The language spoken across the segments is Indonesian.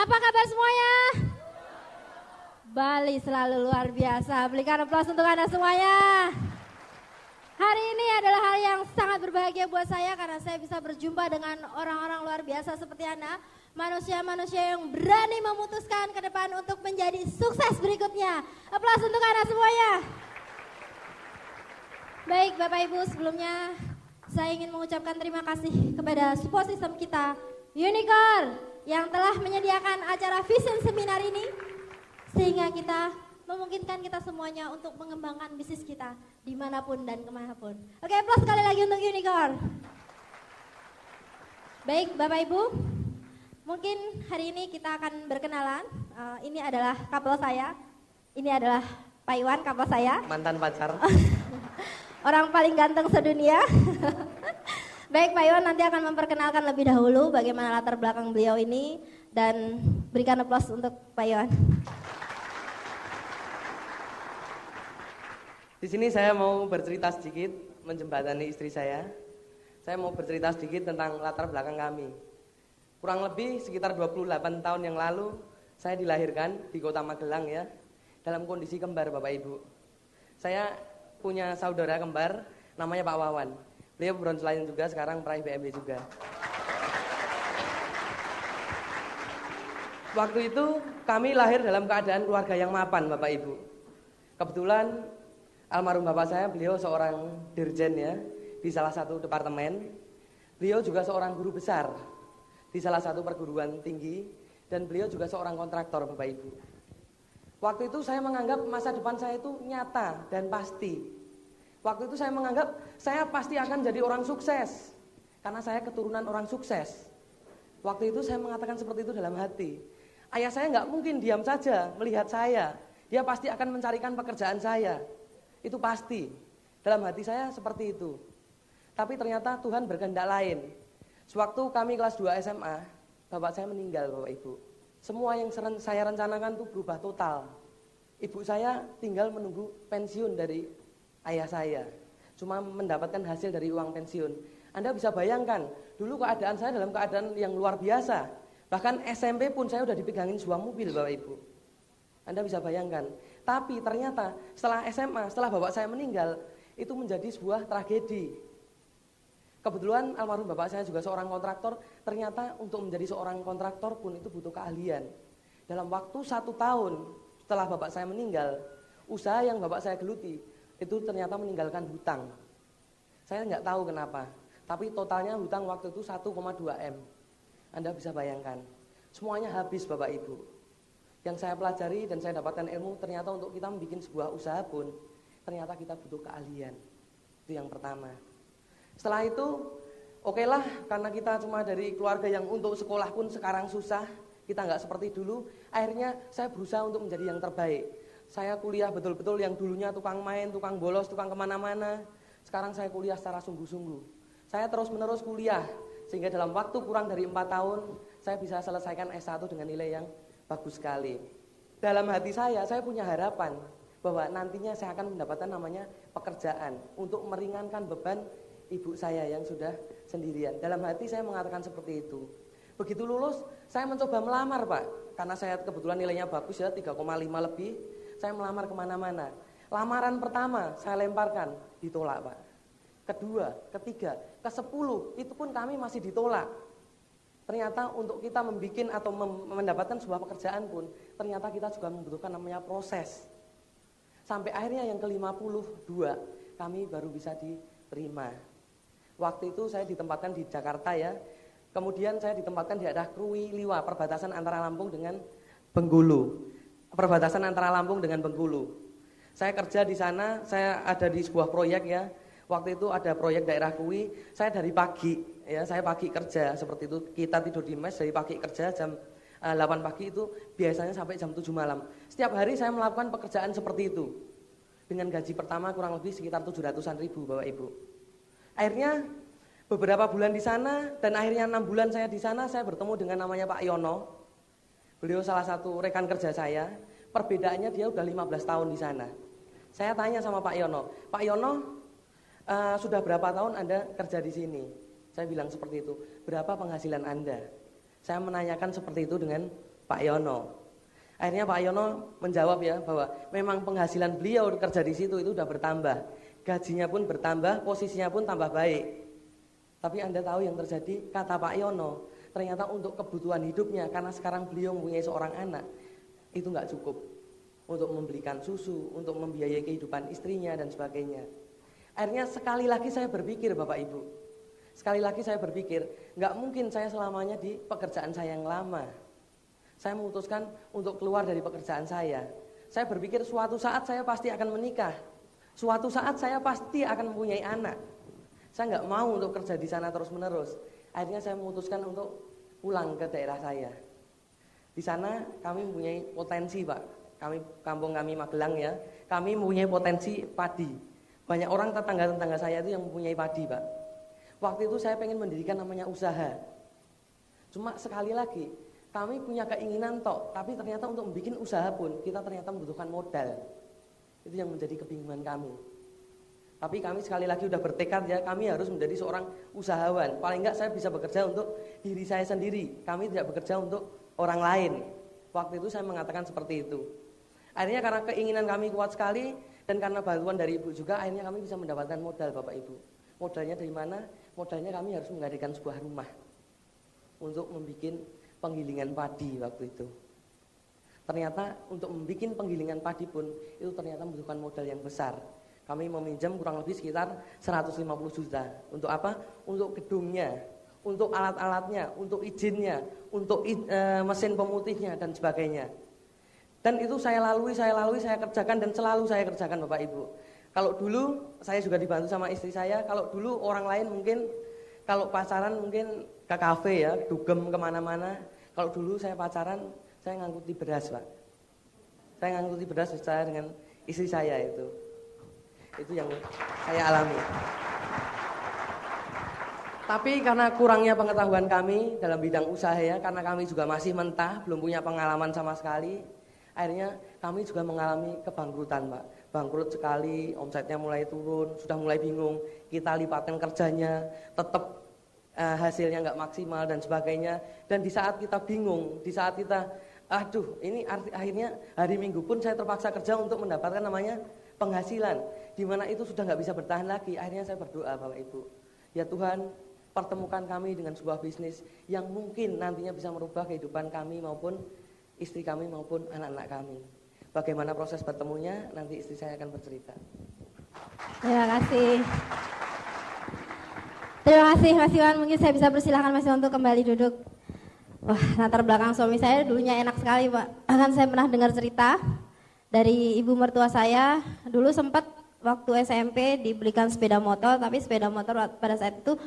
Apa kabar semuanya? Bali selalu luar biasa. Berikan aplaus untuk Anda semuanya. Hari ini adalah hari yang sangat berbahagia buat saya karena saya bisa berjumpa dengan orang-orang luar biasa seperti Anda. Manusia-manusia yang berani memutuskan ke depan untuk menjadi sukses berikutnya. Aplaus untuk Anda semuanya. Baik Bapak Ibu, sebelumnya saya ingin mengucapkan terima kasih kepada support system kita, Unicorn, yang telah menyediakan acara Vision Seminar ini. Sehingga kita memungkinkan kita semuanya untuk mengembangkan bisnis kita dimanapun dan kemanapun. Oke, aplaus sekali lagi untuk Unicorn. Baik Bapak Ibu, mungkin hari ini kita akan berkenalan. Ini adalah couple saya, ini adalah Pak Iwan, couple saya. Mantan pacar. Orang paling ganteng sedunia. Baik Pak Iwan nanti akan memperkenalkan lebih dahulu bagaimana latar belakang beliau ini. Dan berikan aplaus untuk Pak Iwan. Di sini saya mau bercerita sedikit menjembatani istri saya. Saya mau bercerita sedikit tentang latar belakang kami. Kurang lebih sekitar 28 tahun yang lalu saya dilahirkan di Kota Magelang ya, dalam kondisi kembar Bapak Ibu. Saya punya saudara kembar namanya Pak Wawan. Beliau bronze lion juga, sekarang peraih BMW juga. Waktu itu kami lahir dalam keadaan keluarga yang mapan Bapak Ibu. Kebetulan almarhum bapak saya, beliau seorang dirjen ya di salah satu departemen. Beliau juga seorang guru besar di salah satu perguruan tinggi, dan beliau juga seorang kontraktor Bapak Ibu. Waktu itu saya menganggap masa depan saya itu nyata dan pasti. Waktu itu saya menganggap saya pasti akan jadi orang sukses karena saya keturunan orang sukses. Waktu itu saya mengatakan seperti itu dalam hati. Ayah saya nggak mungkin diam saja melihat saya. Dia pasti akan mencarikan pekerjaan saya. Itu pasti. Dalam hati saya seperti itu. Tapi ternyata Tuhan berkehendak lain. Sewaktu kami kelas 2 SMA, bapak saya meninggal Bapak Ibu. Semua yang saya rencanakan itu berubah total. Ibu saya tinggal menunggu pensiun dari ayah saya. Cuma mendapatkan hasil dari uang pensiun. Anda bisa bayangkan, dulu keadaan saya dalam keadaan yang luar biasa. Bahkan SMP pun saya udah dipegangin sebuah mobil Bapak Ibu. Anda bisa bayangkan. Tapi ternyata setelah SMA, setelah bapak saya meninggal, itu menjadi sebuah tragedi. Kebetulan almarhum bapak saya juga seorang kontraktor. Ternyata untuk menjadi seorang kontraktor pun itu butuh keahlian. Dalam waktu 1 tahun setelah bapak saya meninggal, usaha yang bapak saya geluti itu ternyata meninggalkan hutang. Saya nggak tahu kenapa, tapi totalnya hutang waktu itu 1,2 M. Anda bisa bayangkan, semuanya habis Bapak Ibu. Yang saya pelajari dan saya dapatkan ilmu, ternyata untuk kita membuat sebuah usaha pun ternyata kita butuh keahlian. Itu yang pertama. Setelah itu, okelah, karena kita cuma dari keluarga yang untuk sekolah pun sekarang susah, kita nggak seperti dulu. Akhirnya saya berusaha untuk menjadi yang terbaik. Saya kuliah betul-betul, yang dulunya tukang main, tukang bolos, tukang kemana-mana. Sekarang saya kuliah secara sungguh-sungguh. Saya terus-menerus kuliah, sehingga dalam waktu kurang dari 4 tahun saya bisa selesaikan S1 dengan nilai yang bagus sekali. Dalam hati saya punya harapan bahwa nantinya saya akan mendapatkan namanya pekerjaan untuk meringankan beban ibu saya yang sudah sendirian. Dalam hati saya mengatakan seperti itu. Begitu lulus, saya mencoba melamar Pak, karena saya kebetulan nilainya bagus ya, 3,5 lebih. Saya melamar kemana-mana. Lamaran pertama saya lemparkan, ditolak Pak. Kedua, ketiga, ke-10 itu pun kami masih ditolak. Ternyata untuk kita membuat atau mendapatkan sebuah pekerjaan pun ternyata kita juga membutuhkan namanya proses. Sampai akhirnya yang ke-52 kami baru bisa diterima. Waktu itu saya ditempatkan di Jakarta ya. Kemudian saya ditempatkan di daerah Krui Liwa, perbatasan antara Lampung dengan Bengkulu. Perbatasan antara Lampung dengan Bengkulu. Saya kerja di sana, saya ada di sebuah proyek ya. Waktu itu ada proyek daerah Kui, saya dari pagi, ya saya pagi kerja seperti itu. Kita tidur di mes dari pagi kerja jam 8 pagi itu biasanya sampai jam 7 malam. Setiap hari saya melakukan pekerjaan seperti itu. Dengan gaji pertama kurang lebih sekitar 700-an ribu Bapak Ibu. Akhirnya beberapa bulan di sana dan akhirnya 6 bulan saya di sana, saya bertemu dengan namanya Pak Yono. Beliau salah satu rekan kerja saya. Perbedaannya dia udah 15 tahun di sana. Saya tanya sama Pak Yono, Pak Yono, sudah berapa tahun Anda kerja di sini? Saya bilang seperti itu. Berapa penghasilan Anda? Saya menanyakan seperti itu dengan Pak Yono. Akhirnya Pak Yono menjawab ya bahwa memang penghasilan beliau kerja di situ itu sudah bertambah, gajinya pun bertambah, posisinya pun tambah baik. Tapi Anda tahu yang terjadi, kata Pak Yono, ternyata untuk kebutuhan hidupnya karena sekarang beliau mempunyai seorang anak, itu nggak cukup untuk membelikan susu, untuk membiayai kehidupan istrinya dan sebagainya. Akhirnya sekali lagi saya berpikir Bapak Ibu, sekali lagi saya berpikir, nggak mungkin saya selamanya di pekerjaan saya yang lama. Saya memutuskan untuk keluar dari pekerjaan saya. Saya berpikir suatu saat saya pasti akan menikah. Suatu saat saya pasti akan mempunyai anak. Saya nggak mau untuk kerja di sana terus-menerus. Akhirnya saya memutuskan untuk pulang ke daerah saya. Di sana kami mempunyai potensi Pak. Kampung kami Magelang ya. Kami mempunyai potensi padi. Banyak orang tetangga-tetangga saya itu yang mempunyai padi Pak. Waktu itu saya pengen mendirikan namanya usaha. Cuma sekali lagi, kami punya keinginan tok, tapi ternyata untuk membuat usaha pun kita ternyata membutuhkan modal. Itu yang menjadi kebingungan kami. Tapi kami sekali lagi sudah bertekad ya, kami harus menjadi seorang usahawan. Paling enggak saya bisa bekerja untuk diri saya sendiri. Kami tidak bekerja untuk orang lain. Waktu itu saya mengatakan seperti itu. Akhirnya karena keinginan kami kuat sekali dan karena bantuan dari ibu juga, akhirnya kami bisa mendapatkan modal Bapak Ibu. Modalnya dari mana? Modalnya kami harus mengadakan sebuah rumah untuk membuat penggilingan padi waktu itu. Ternyata untuk membuat penggilingan padi pun itu ternyata membutuhkan modal yang besar. Kami meminjam kurang lebih sekitar 150 juta. Untuk apa? Untuk gedungnya, untuk alat-alatnya, untuk izinnya, untuk mesin pemutihnya dan sebagainya. Dan itu saya lalui, saya kerjakan dan selalu saya kerjakan Bapak Ibu. Kalau dulu saya juga dibantu sama istri saya. Kalau dulu orang lain mungkin kalau pacaran mungkin ke kafe ya, dugem kemana-mana. Kalau dulu saya pacaran, saya ngangkuti beras Pak. Saya ngangkuti beras saya dengan istri saya itu. Itu yang saya alami. Tapi karena kurangnya pengetahuan kami dalam bidang usaha ya, karena kami juga masih mentah, belum punya pengalaman sama sekali. Akhirnya kami juga mengalami kebangkrutan Pak. Bangkrut sekali, omsetnya mulai turun, sudah mulai bingung. Kita lipatkan kerjanya, tetap hasilnya nggak maksimal dan sebagainya. Dan di saat kita bingung, di saat kita ini akhirnya hari Minggu pun saya terpaksa kerja untuk mendapatkan namanya penghasilan, di mana itu sudah nggak bisa bertahan lagi. Akhirnya saya berdoa Bapak Ibu, ya Tuhan pertemukan kami dengan sebuah bisnis yang mungkin nantinya bisa merubah kehidupan kami maupun istri kami maupun anak-anak kami. Bagaimana proses bertemunya nanti istri saya akan bercerita. Terima kasih. Terima kasih Mas Iwan, mungkin saya bisa persilahkan Mas Iwan untuk kembali duduk. Wah, latar belakang suami saya dulunya enak sekali Pak. Bahkan saya pernah dengar cerita dari ibu mertua saya, dulu sempat waktu SMP dibelikan sepeda motor, tapi sepeda motor pada saat itu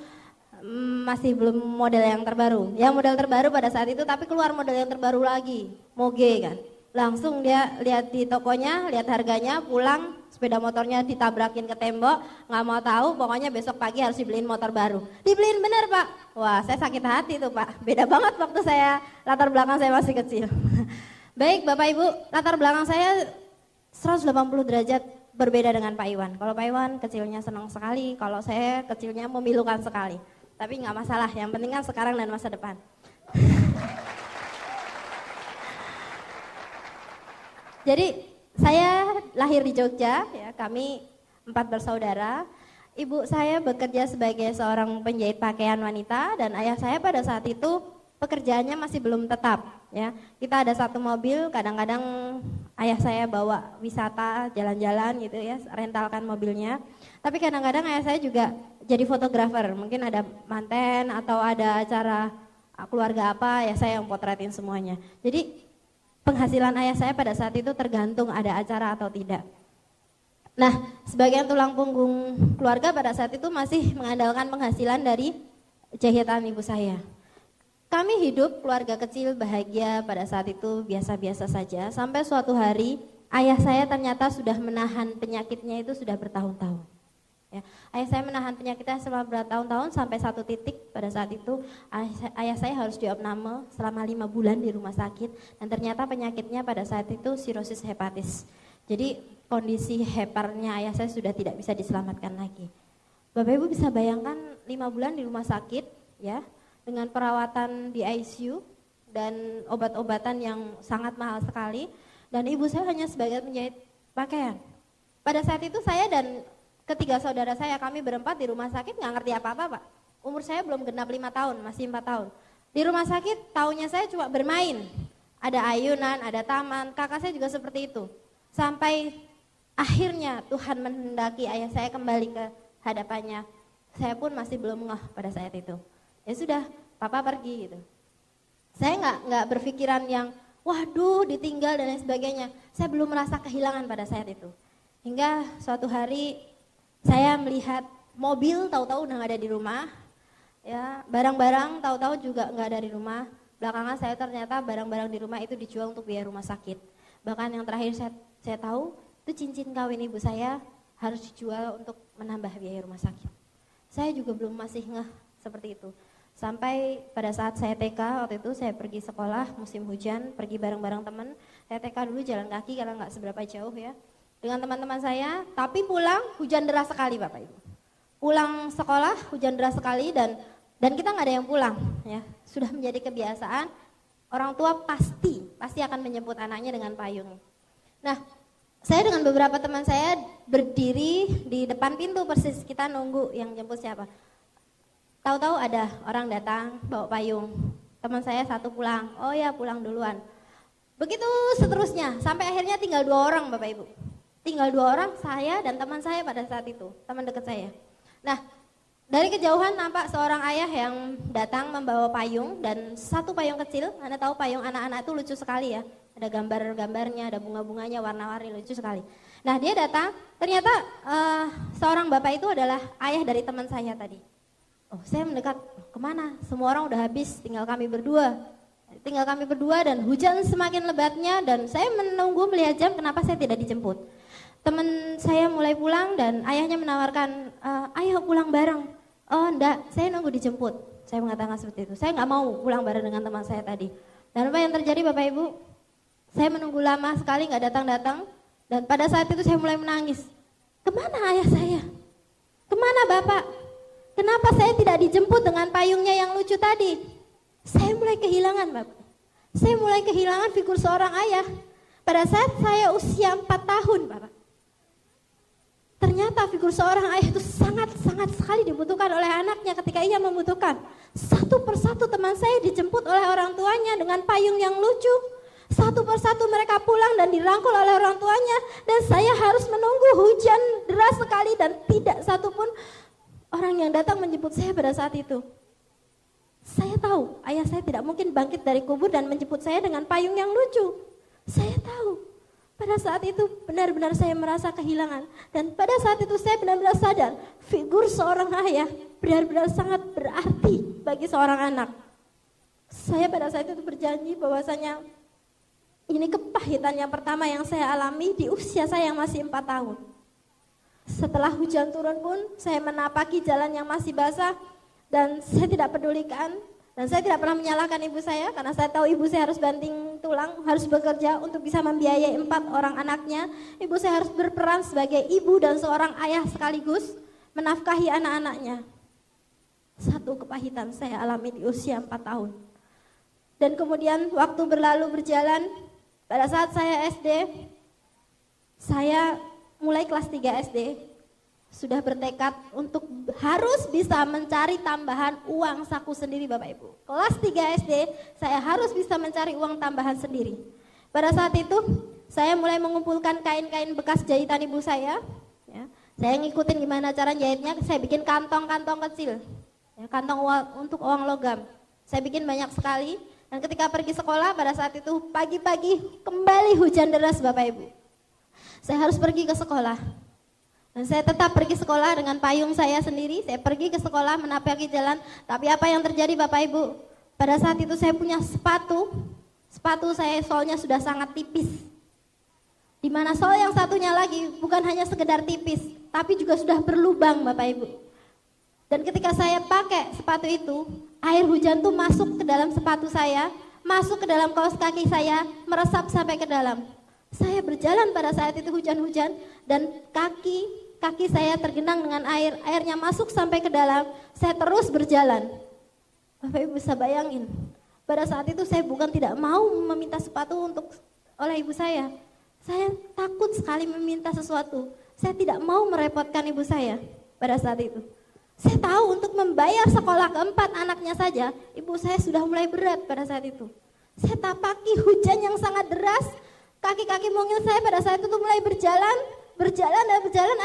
masih belum model yang terbaru. Yang model terbaru pada saat itu, tapi keluar model yang terbaru lagi, Moge kan. Langsung dia lihat di tokonya, lihat harganya, pulang sepeda motornya ditabrakin ke tembok, nggak mau tahu, pokoknya besok pagi harus dibeliin motor baru. Dibeliin bener Pak. Wah, saya sakit hati tuh Pak. Beda banget waktu saya latar belakang saya masih kecil. Baik Bapak Ibu, latar belakang saya 180 derajat berbeda dengan Pak Iwan. Kalau Pak Iwan kecilnya senang sekali, kalau saya kecilnya memilukan sekali. Tapi nggak masalah, yang penting kan sekarang dan masa depan. Jadi saya lahir di Jogja, ya, kami 4 bersaudara. Ibu saya bekerja sebagai seorang penjahit pakaian wanita dan ayah saya pada saat itu pekerjaannya masih belum tetap. Ya, kita ada satu mobil, kadang-kadang ayah saya bawa wisata, jalan-jalan gitu ya, rentalkan mobilnya. Tapi kadang-kadang ayah saya juga jadi fotografer, mungkin ada manten atau ada acara keluarga apa, ya saya yang potretin semuanya. Jadi penghasilan ayah saya pada saat itu tergantung ada acara atau tidak. Nah, sebagian tulang punggung keluarga pada saat itu masih mengandalkan penghasilan dari jahitan ibu saya. Kami hidup keluarga kecil bahagia pada saat itu biasa-biasa saja. Sampai suatu hari ayah saya ternyata sudah menahan penyakitnya itu sudah bertahun-tahun. Ya, ayah saya menahan penyakitnya selama bertahun-tahun sampai satu titik pada saat itu ayah saya harus diopname selama 5 bulan di rumah sakit dan ternyata penyakitnya pada saat itu sirosis hepatis. Jadi kondisi heparnya ayah saya sudah tidak bisa diselamatkan lagi. Bapak Ibu bisa bayangkan 5 bulan di rumah sakit ya, dengan perawatan di ICU dan obat-obatan yang sangat mahal sekali, dan ibu saya hanya sebagai menjahit pakaian. Pada saat itu saya dan ketiga saudara saya, kami berempat di rumah sakit nggak ngerti apa-apa Pak. Umur saya belum genap 5 tahun, masih 4 tahun. Di rumah sakit taunya saya cuma bermain, ada ayunan, ada taman, kakak saya juga seperti itu. Sampai akhirnya Tuhan menghendaki ayah saya kembali ke hadapannya. Saya pun masih belum ngeh pada saat itu. Ya sudah, papa pergi gitu. Saya nggak berpikiran yang waduh ditinggal dan lain sebagainya. Saya belum merasa kehilangan pada saat itu. Hingga suatu hari saya melihat mobil tahu-tahu udah nggak ada di rumah. Ya, barang-barang tahu-tahu juga nggak ada di rumah. Belakangan saya ternyata barang-barang di rumah itu dijual untuk biaya rumah sakit. Bahkan yang terakhir saya tahu itu cincin kawin ibu saya harus dijual untuk menambah biaya rumah sakit. Saya juga belum masih ngeh seperti itu. Sampai pada saat saya TK waktu itu saya pergi sekolah musim hujan, pergi bareng-bareng teman. Saya TK dulu jalan kaki karena nggak seberapa jauh ya. Dengan teman-teman saya, tapi pulang hujan deras sekali Bapak Ibu. Pulang sekolah hujan deras sekali dan kita nggak ada yang pulang ya. Sudah menjadi kebiasaan, orang tua pasti akan menjemput anaknya dengan payung. Nah, saya dengan beberapa teman saya berdiri di depan pintu persis kita nunggu yang jemput siapa. Tahu-tahu ada orang datang bawa payung. Teman saya satu pulang, oh ya pulang duluan. Begitu seterusnya, sampai akhirnya tinggal 2 orang Bapak Ibu. Tinggal 2 orang, saya dan teman saya pada saat itu, teman dekat saya. Nah, dari kejauhan nampak seorang ayah yang datang membawa payung dan satu payung kecil. Anda tahu payung anak-anak itu lucu sekali ya. Ada gambar-gambarnya, ada bunga-bunganya, warna-warni lucu sekali. Nah dia datang, ternyata seorang bapak itu adalah ayah dari teman saya tadi. Oh saya mendekat, kemana? Semua orang udah habis, tinggal kami berdua. Dan hujan semakin lebatnya dan saya menunggu melihat jam kenapa saya tidak dijemput. Teman saya mulai pulang dan ayahnya menawarkan, ayo pulang bareng. Oh enggak, saya nunggu dijemput. Saya mengatakan seperti itu, saya nggak mau pulang bareng dengan teman saya tadi. Dan apa yang terjadi Bapak Ibu? Saya menunggu lama sekali nggak datang-datang dan pada saat itu saya mulai menangis. Kemana ayah saya? Kemana Bapak? Kenapa saya tidak dijemput dengan payungnya yang lucu tadi? Saya mulai kehilangan Bapak. Saya mulai kehilangan figur seorang ayah. Pada saat saya usia 4 tahun Bapak. Ternyata figur seorang ayah itu sangat-sangat sekali dibutuhkan oleh anaknya ketika ia membutuhkan. Satu persatu teman saya dijemput oleh orang tuanya dengan payung yang lucu. Satu persatu mereka pulang dan dirangkul oleh orang tuanya. Dan saya harus menunggu hujan deras sekali dan tidak satupun orang yang datang menjemput saya pada saat itu. Saya tahu ayah saya tidak mungkin bangkit dari kubur dan menjemput saya dengan payung yang lucu. Saya tahu pada saat itu benar-benar saya merasa kehilangan. Dan pada saat itu saya benar-benar sadar figur seorang ayah benar-benar sangat berarti bagi seorang anak. Saya pada saat itu berjanji bahwasanya ini kepahitan yang pertama yang saya alami di usia saya yang masih 4 tahun. Setelah hujan turun pun saya menapaki jalan yang masih basah dan saya tidak pedulikan. Dan saya tidak pernah menyalahkan ibu saya karena saya tahu ibu saya harus banting tulang, harus bekerja untuk bisa membiayai 4 orang anaknya. Ibu saya harus berperan sebagai ibu dan seorang ayah sekaligus menafkahi anak-anaknya. Satu kepahitan saya alami di usia 4 tahun. Dan kemudian waktu berlalu berjalan, pada saat saya SD, saya mulai kelas 3 SD, sudah bertekad untuk harus bisa mencari tambahan uang saku sendiri Bapak Ibu. Kelas 3 SD, saya harus bisa mencari uang tambahan sendiri. Pada saat itu, saya mulai mengumpulkan kain-kain bekas jahitan ibu saya. Ya. Saya ngikutin gimana cara jahitnya, saya bikin kantong-kantong kecil. Ya, kantong untuk uang logam. Saya bikin banyak sekali. Dan ketika pergi sekolah pada saat itu pagi-pagi kembali hujan deras Bapak Ibu. Saya harus pergi ke sekolah. Dan saya tetap pergi sekolah dengan payung saya sendiri. Saya pergi ke sekolah menapaki jalan. Tapi apa yang terjadi Bapak Ibu? Pada saat itu saya punya sepatu. Sepatu saya solnya sudah sangat tipis. Di mana sol yang satunya lagi bukan hanya sekedar tipis, tapi juga sudah berlubang Bapak Ibu. Dan ketika saya pakai sepatu itu, air hujan tuh masuk ke dalam sepatu saya, masuk ke dalam kaos kaki saya, meresap sampai ke dalam. Saya berjalan pada saat itu hujan-hujan dan kaki saya tergenang dengan air, airnya masuk sampai ke dalam. Saya terus berjalan. Bapak Ibu bisa bayangin, Pada saat itu saya bukan tidak mau meminta sepatu oleh ibu saya. Saya takut sekali meminta sesuatu. Saya tidak mau merepotkan ibu saya pada saat itu. Saya tahu untuk membayar sekolah keempat anaknya saja, ibu saya sudah mulai berat pada saat itu. Saya tapaki hujan yang sangat deras, kaki-kaki mungil saya pada saat itu mulai berjalan,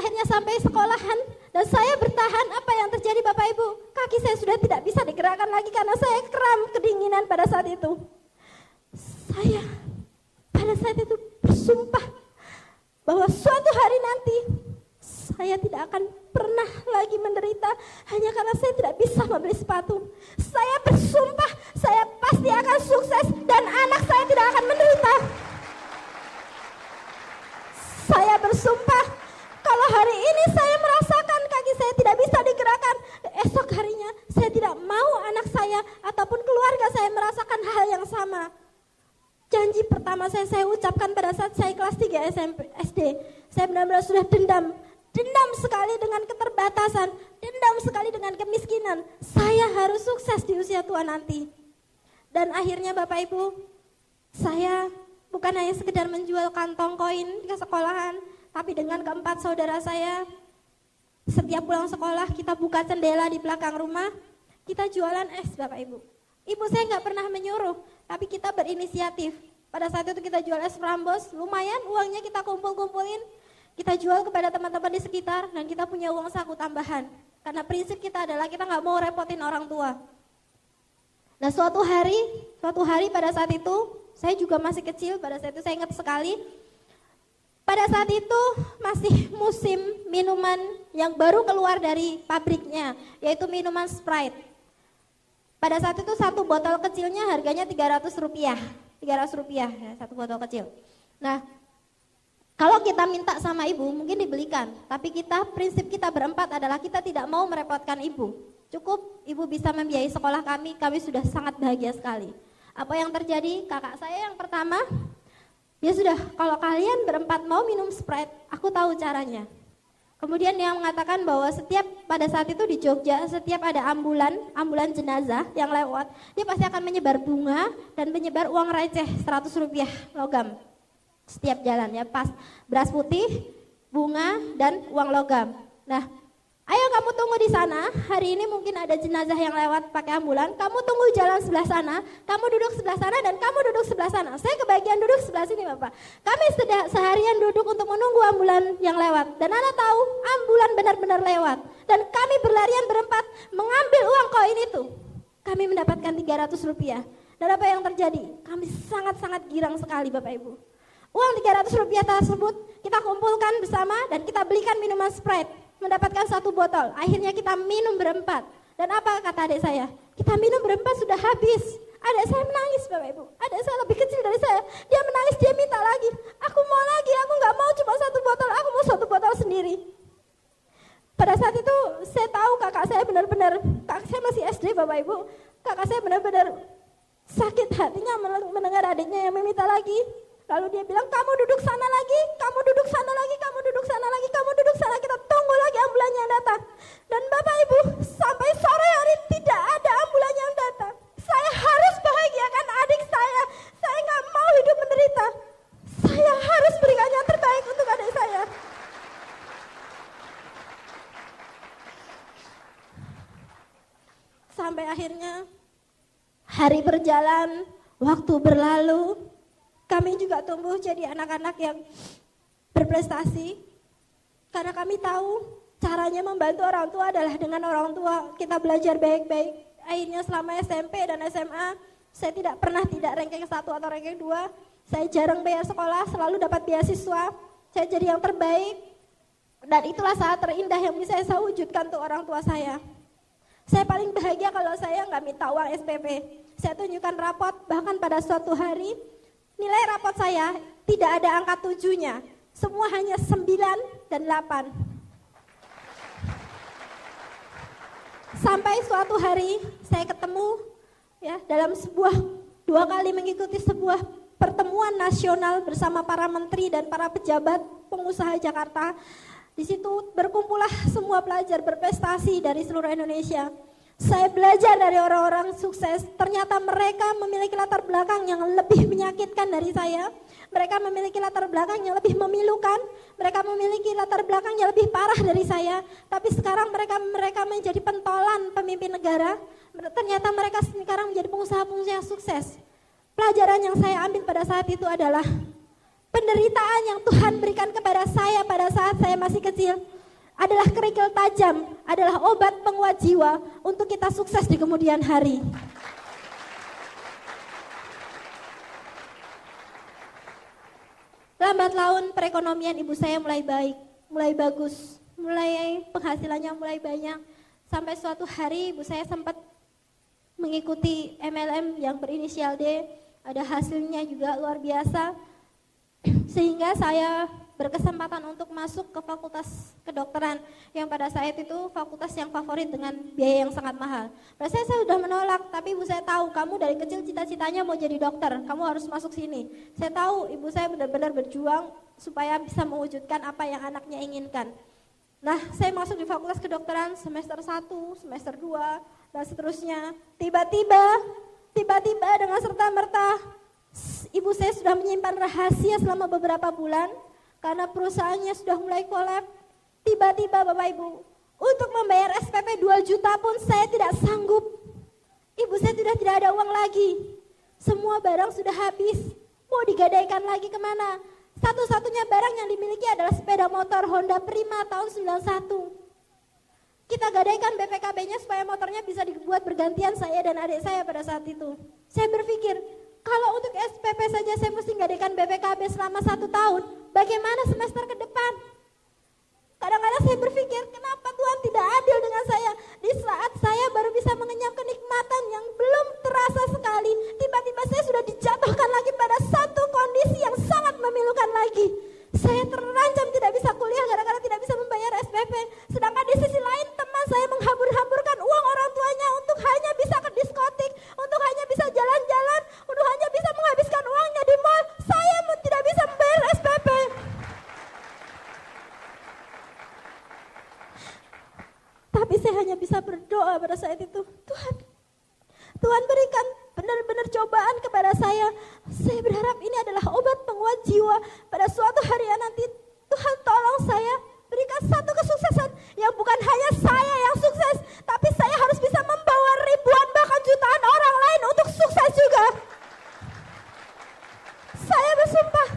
akhirnya sampai sekolahan. Dan saya bertahan. Apa yang terjadi Bapak Ibu? Kaki saya sudah tidak bisa digerakkan lagi karena saya kram kedinginan pada saat itu. Saya pada saat itu bersumpah bahwa suatu hari nanti saya tidak akan pernah lagi menderita hanya karena saya tidak bisa membeli sepatu. Saya bersumpah saya pasti akan sukses dan anak saya tidak akan menderita. Saya bersumpah kalau hari ini saya merasakan kaki saya tidak bisa digerakkan, esok harinya saya tidak mau anak saya ataupun keluarga saya merasakan hal yang sama. Janji pertama saya ucapkan pada saat saya kelas 3 SD. Saya benar-benar sudah dendam sekali dengan keterbatasan, dendam sekali dengan kemiskinan. Saya harus sukses di usia tua nanti. Dan akhirnya Bapak Ibu, saya bukan hanya sekedar menjual kantong koin ke sekolahan, tapi dengan keempat saudara saya, setiap pulang sekolah kita buka jendela di belakang rumah, kita jualan es Bapak Ibu. Ibu saya nggak pernah menyuruh, tapi kita berinisiatif. Pada saat itu kita jual es Prambos, lumayan uangnya kita kumpulin, kita jual kepada teman-teman di sekitar dan kita punya uang saku tambahan. Karena prinsip kita adalah kita nggak mau repotin orang tua. Nah suatu hari pada saat itu, saya juga masih kecil, pada saat itu saya ingat sekali. Pada saat itu masih musim minuman yang baru keluar dari pabriknya, yaitu minuman Sprite. Pada saat itu satu botol kecilnya harganya Rp300 ya, satu botol kecil. Nah, kalau kita minta sama ibu mungkin dibelikan, tapi prinsip kita berempat adalah kita tidak mau merepotkan ibu. Cukup ibu bisa membiayai sekolah kami sudah sangat bahagia sekali. Apa yang terjadi? Kakak saya yang pertama, dia sudah, kalau kalian berempat mau minum Sprite, aku tahu caranya. Kemudian dia mengatakan bahwa pada saat itu di Jogja, setiap ada ambulan jenazah yang lewat, dia pasti akan menyebar bunga dan menyebar uang receh Rp100 logam. Setiap jalan ya, pas beras putih, bunga dan uang logam. Nah, ayo kamu tunggu di sana, hari ini mungkin ada jenazah yang lewat pakai ambulan, kamu tunggu jalan sebelah sana, kamu duduk sebelah sana dan kamu duduk sebelah sana. Saya kebagian duduk sebelah sini Bapak. Kami seharian duduk untuk menunggu ambulan yang lewat. Dan Anda tahu, ambulan benar-benar lewat. Dan kami berlarian berempat mengambil uang koin itu. Kami mendapatkan Rp300. Dan apa yang terjadi? Kami sangat-sangat girang sekali Bapak Ibu. Uang Rp300 tersebut kita kumpulkan bersama dan kita belikan minuman Sprite. Mendapatkan satu botol, akhirnya kita minum berempat. Dan apa kata adik saya? Kita minum berempat sudah habis. Adik saya menangis Bapak Ibu. Adik saya lebih kecil dari saya. Dia menangis, dia minta lagi. Aku mau lagi, aku gak mau cuma satu botol, aku mau satu botol sendiri. Pada saat itu saya tahu kakak saya benar-benar, kakak saya masih SD Bapak Ibu. Kakak saya benar-benar sakit hatinya mendengar adiknya yang meminta lagi. Lalu dia bilang, kamu duduk sana lagi, kamu duduk sana lagi, kamu duduk sana lagi, kamu duduk sana, kita tunggu lagi ambulannya yang datang. Dan Bapak Ibu, sampai sore hari tidak ada ambulan yang datang. Saya harus bahagiakan adik saya nggak mau hidup menderita. Saya harus berikan yang terbaik untuk adik saya. Sampai akhirnya hari berjalan, waktu berlalu. Kami juga tumbuh jadi anak-anak yang berprestasi karena kami tahu caranya membantu orang tua adalah dengan orang tua kita belajar baik-baik. Akhirnya selama SMP dan SMA saya tidak pernah ranking 1 atau ranking 2. Saya jarang bayar sekolah, selalu dapat beasiswa. Saya jadi yang terbaik dan itulah saat terindah yang bisa saya wujudkan untuk orang tua saya. Saya paling bahagia kalau saya nggak minta uang SPP. Saya tunjukkan rapot, bahkan pada suatu hari nilai rapot saya tidak ada angka 7-nya, semua hanya 9 dan 8. Sampai suatu hari saya ketemu ya dalam 2 kali mengikuti sebuah pertemuan nasional bersama para menteri dan para pejabat pengusaha Jakarta. Di situ berkumpullah semua pelajar berprestasi dari seluruh Indonesia. Saya belajar dari orang-orang sukses, ternyata mereka memiliki latar belakang yang lebih menyakitkan dari saya. Mereka memiliki latar belakang yang lebih memilukan, mereka memiliki latar belakang yang lebih parah dari saya. Tapi sekarang mereka menjadi pentolan pemimpin negara. Ternyata mereka sekarang menjadi pengusaha-pengusaha yang sukses. Pelajaran yang saya ambil pada saat itu adalah penderitaan yang Tuhan berikan kepada saya pada saat saya masih kecil adalah kerikil tajam, adalah obat penguat jiwa untuk kita sukses di kemudian hari. Lambat laun perekonomian ibu saya mulai baik, mulai bagus, mulai penghasilannya mulai banyak. Sampai suatu hari ibu saya sempat mengikuti MLM yang berinisial D, ada hasilnya juga luar biasa. Sehingga saya berkesempatan untuk masuk ke fakultas kedokteran yang pada saat itu fakultas yang favorit dengan biaya yang sangat mahal. Pada saya sudah menolak, tapi ibu saya tahu kamu dari kecil cita-citanya mau jadi dokter, kamu harus masuk sini. Saya tahu ibu saya benar-benar berjuang supaya bisa mewujudkan apa yang anaknya inginkan. Nah, saya masuk di fakultas kedokteran semester 1, semester 2, dan seterusnya. Tiba-tiba dengan serta-merta ibu saya sudah menyimpan rahasia selama beberapa bulan. Karena perusahaannya sudah mulai kolab, tiba-tiba Bapak Ibu, untuk membayar SPP 2 juta pun saya tidak sanggup. Ibu saya sudah tidak ada uang lagi. Semua barang sudah habis, mau digadaikan lagi kemana? Satu-satunya barang yang dimiliki adalah sepeda motor Honda Prima tahun 91. Kita gadaikan BPKB-nya supaya motornya bisa dibuat bergantian saya dan adik saya pada saat itu. Saya berpikir, kalau untuk SPP saja saya mesti gadaikan BPKB selama 1 tahun, bagaimana semester ke depan? Kadang-kadang saya berpikir, kenapa Tuhan tidak adil dengan saya? Di saat saya baru bisa mengenyam kenikmatan yang belum terasa sekali, tiba-tiba saya sudah dijatuhkan lagi pada satu kondisi yang sangat memilukan lagi. Saya terancam tidak bisa kuliah gara-gara tidak bisa membayar SPP. Sedangkan di sisi lain teman saya menghambur-hamburkan uang orang tuanya untuk hanya bisa ke diskotik, untuk hanya bisa jalan-jalan, untuk hanya bisa menghabiskan uangnya di mall. Saya pun tidak bisa membayar SPP. Tapi saya hanya bisa berdoa pada saat itu, Tuhan berikan benar-benar cobaan kepada saya. Saya berharap ini adalah obat penguat jiwa. Pada suatu hari nanti Tuhan tolong saya berikan satu kesuksesan yang bukan hanya saya yang sukses, tapi saya harus bisa membawa ribuan bahkan jutaan orang lain untuk sukses juga. Saya bersumpah,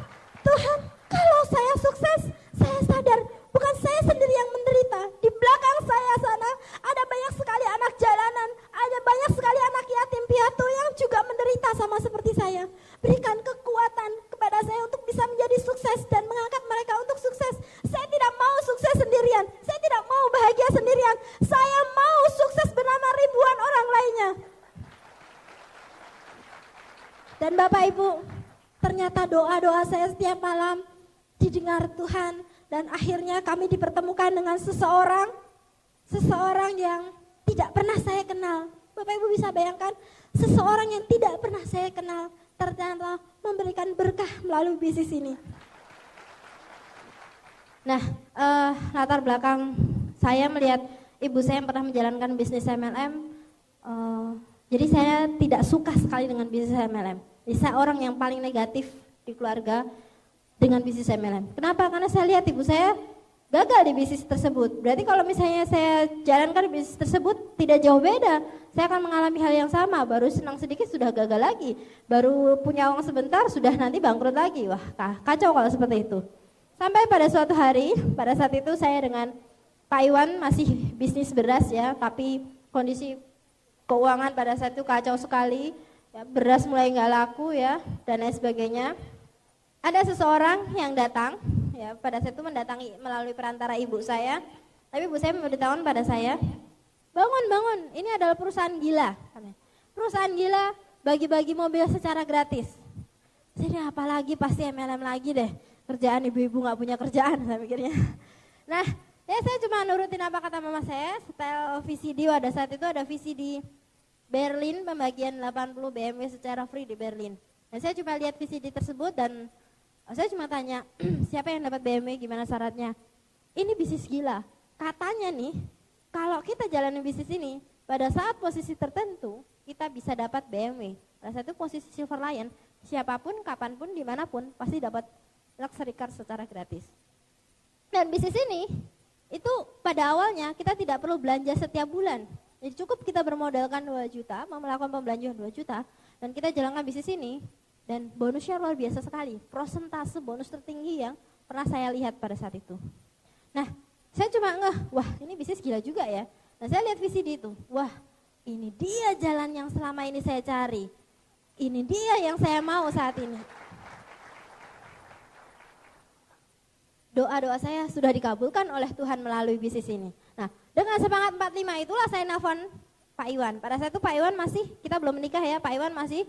Tuhan, kalau saya sukses, saya sadar bukan saya sendiri yang menderita. Di belakang saya sana ada banyak sekali anak jalanan, ada banyak sekali anak yatim piatu yang juga menderita sama seperti saya. Berikan kekuatan kepada saya untuk bisa menjadi sukses dan mengangkat mereka untuk sukses. Saya tidak mau sukses sendirian, saya tidak mau bahagia sendirian. Saya mau sukses bersama ribuan orang lainnya. Dan Bapak Ibu, ternyata doa-doa saya setiap malam didengar Tuhan. Dan akhirnya kami dipertemukan dengan seseorang yang tidak pernah saya kenal. Bapak Ibu bisa bayangkan, seseorang yang tidak pernah saya kenal ternyata memberikan berkah melalui bisnis ini. Nah, latar belakang saya melihat ibu saya yang pernah menjalankan bisnis MLM. Jadi saya tidak suka sekali dengan bisnis MLM. Jadi saya orang yang paling negatif di keluarga dengan bisnis MLM. Kenapa? Karena saya lihat ibu saya gagal di bisnis tersebut. Berarti kalau misalnya saya jalankan di bisnis tersebut tidak jauh beda. Saya akan mengalami hal yang sama, baru senang sedikit sudah gagal lagi. Baru punya uang sebentar sudah nanti bangkrut lagi. Wah, kacau kalau seperti itu. Sampai pada suatu hari, pada saat itu saya dengan Pak Iwan masih bisnis beras ya, tapi kondisi keuangan pada saat itu kacau sekali. Ya, beras mulai nggak laku ya, dan lain sebagainya. Ada seseorang yang datang, ya pada saat itu mendatangi melalui perantara ibu saya, tapi ibu saya memberitahukan pada saya, bangun, ini adalah perusahaan gila. Perusahaan gila bagi-bagi mobil secara gratis. Jadi apalagi pasti MLM lagi deh, kerjaan ibu-ibu nggak punya kerjaan saya pikirnya. Nah, ya saya cuma nurutin apa kata mama saya, setel VCD pada saat itu ada VCD Berlin, pembagian 80 BMW secara free di Berlin. Dan saya cuma lihat VCD tersebut dan saya cuma tanya, siapa yang dapat BMW, gimana syaratnya? Ini bisnis gila. Katanya nih, kalau kita jalanin bisnis ini, pada saat posisi tertentu kita bisa dapat BMW. Pada saat itu posisi Silver Lion, siapapun, kapanpun, dimanapun pasti dapat luxury car secara gratis. Dan bisnis ini itu pada awalnya kita tidak perlu belanja setiap bulan. Jadi cukup kita bermodalkan 2 juta, mau melakukan pembelanjaan 2 juta, dan kita jalankan bisnis ini, dan bonusnya luar biasa sekali. Prosentase bonus tertinggi yang pernah saya lihat pada saat itu. Nah, saya cuma wah ini bisnis gila juga ya. Nah saya lihat VCD itu, wah ini dia jalan yang selama ini saya cari. Ini dia yang saya mau saat ini. Doa-doa saya sudah dikabulkan oleh Tuhan melalui bisnis ini. Nah, dengan semangat 45 itulah saya nelfon Pak Iwan. Pada saat itu Pak Iwan masih, kita belum menikah ya, Pak Iwan masih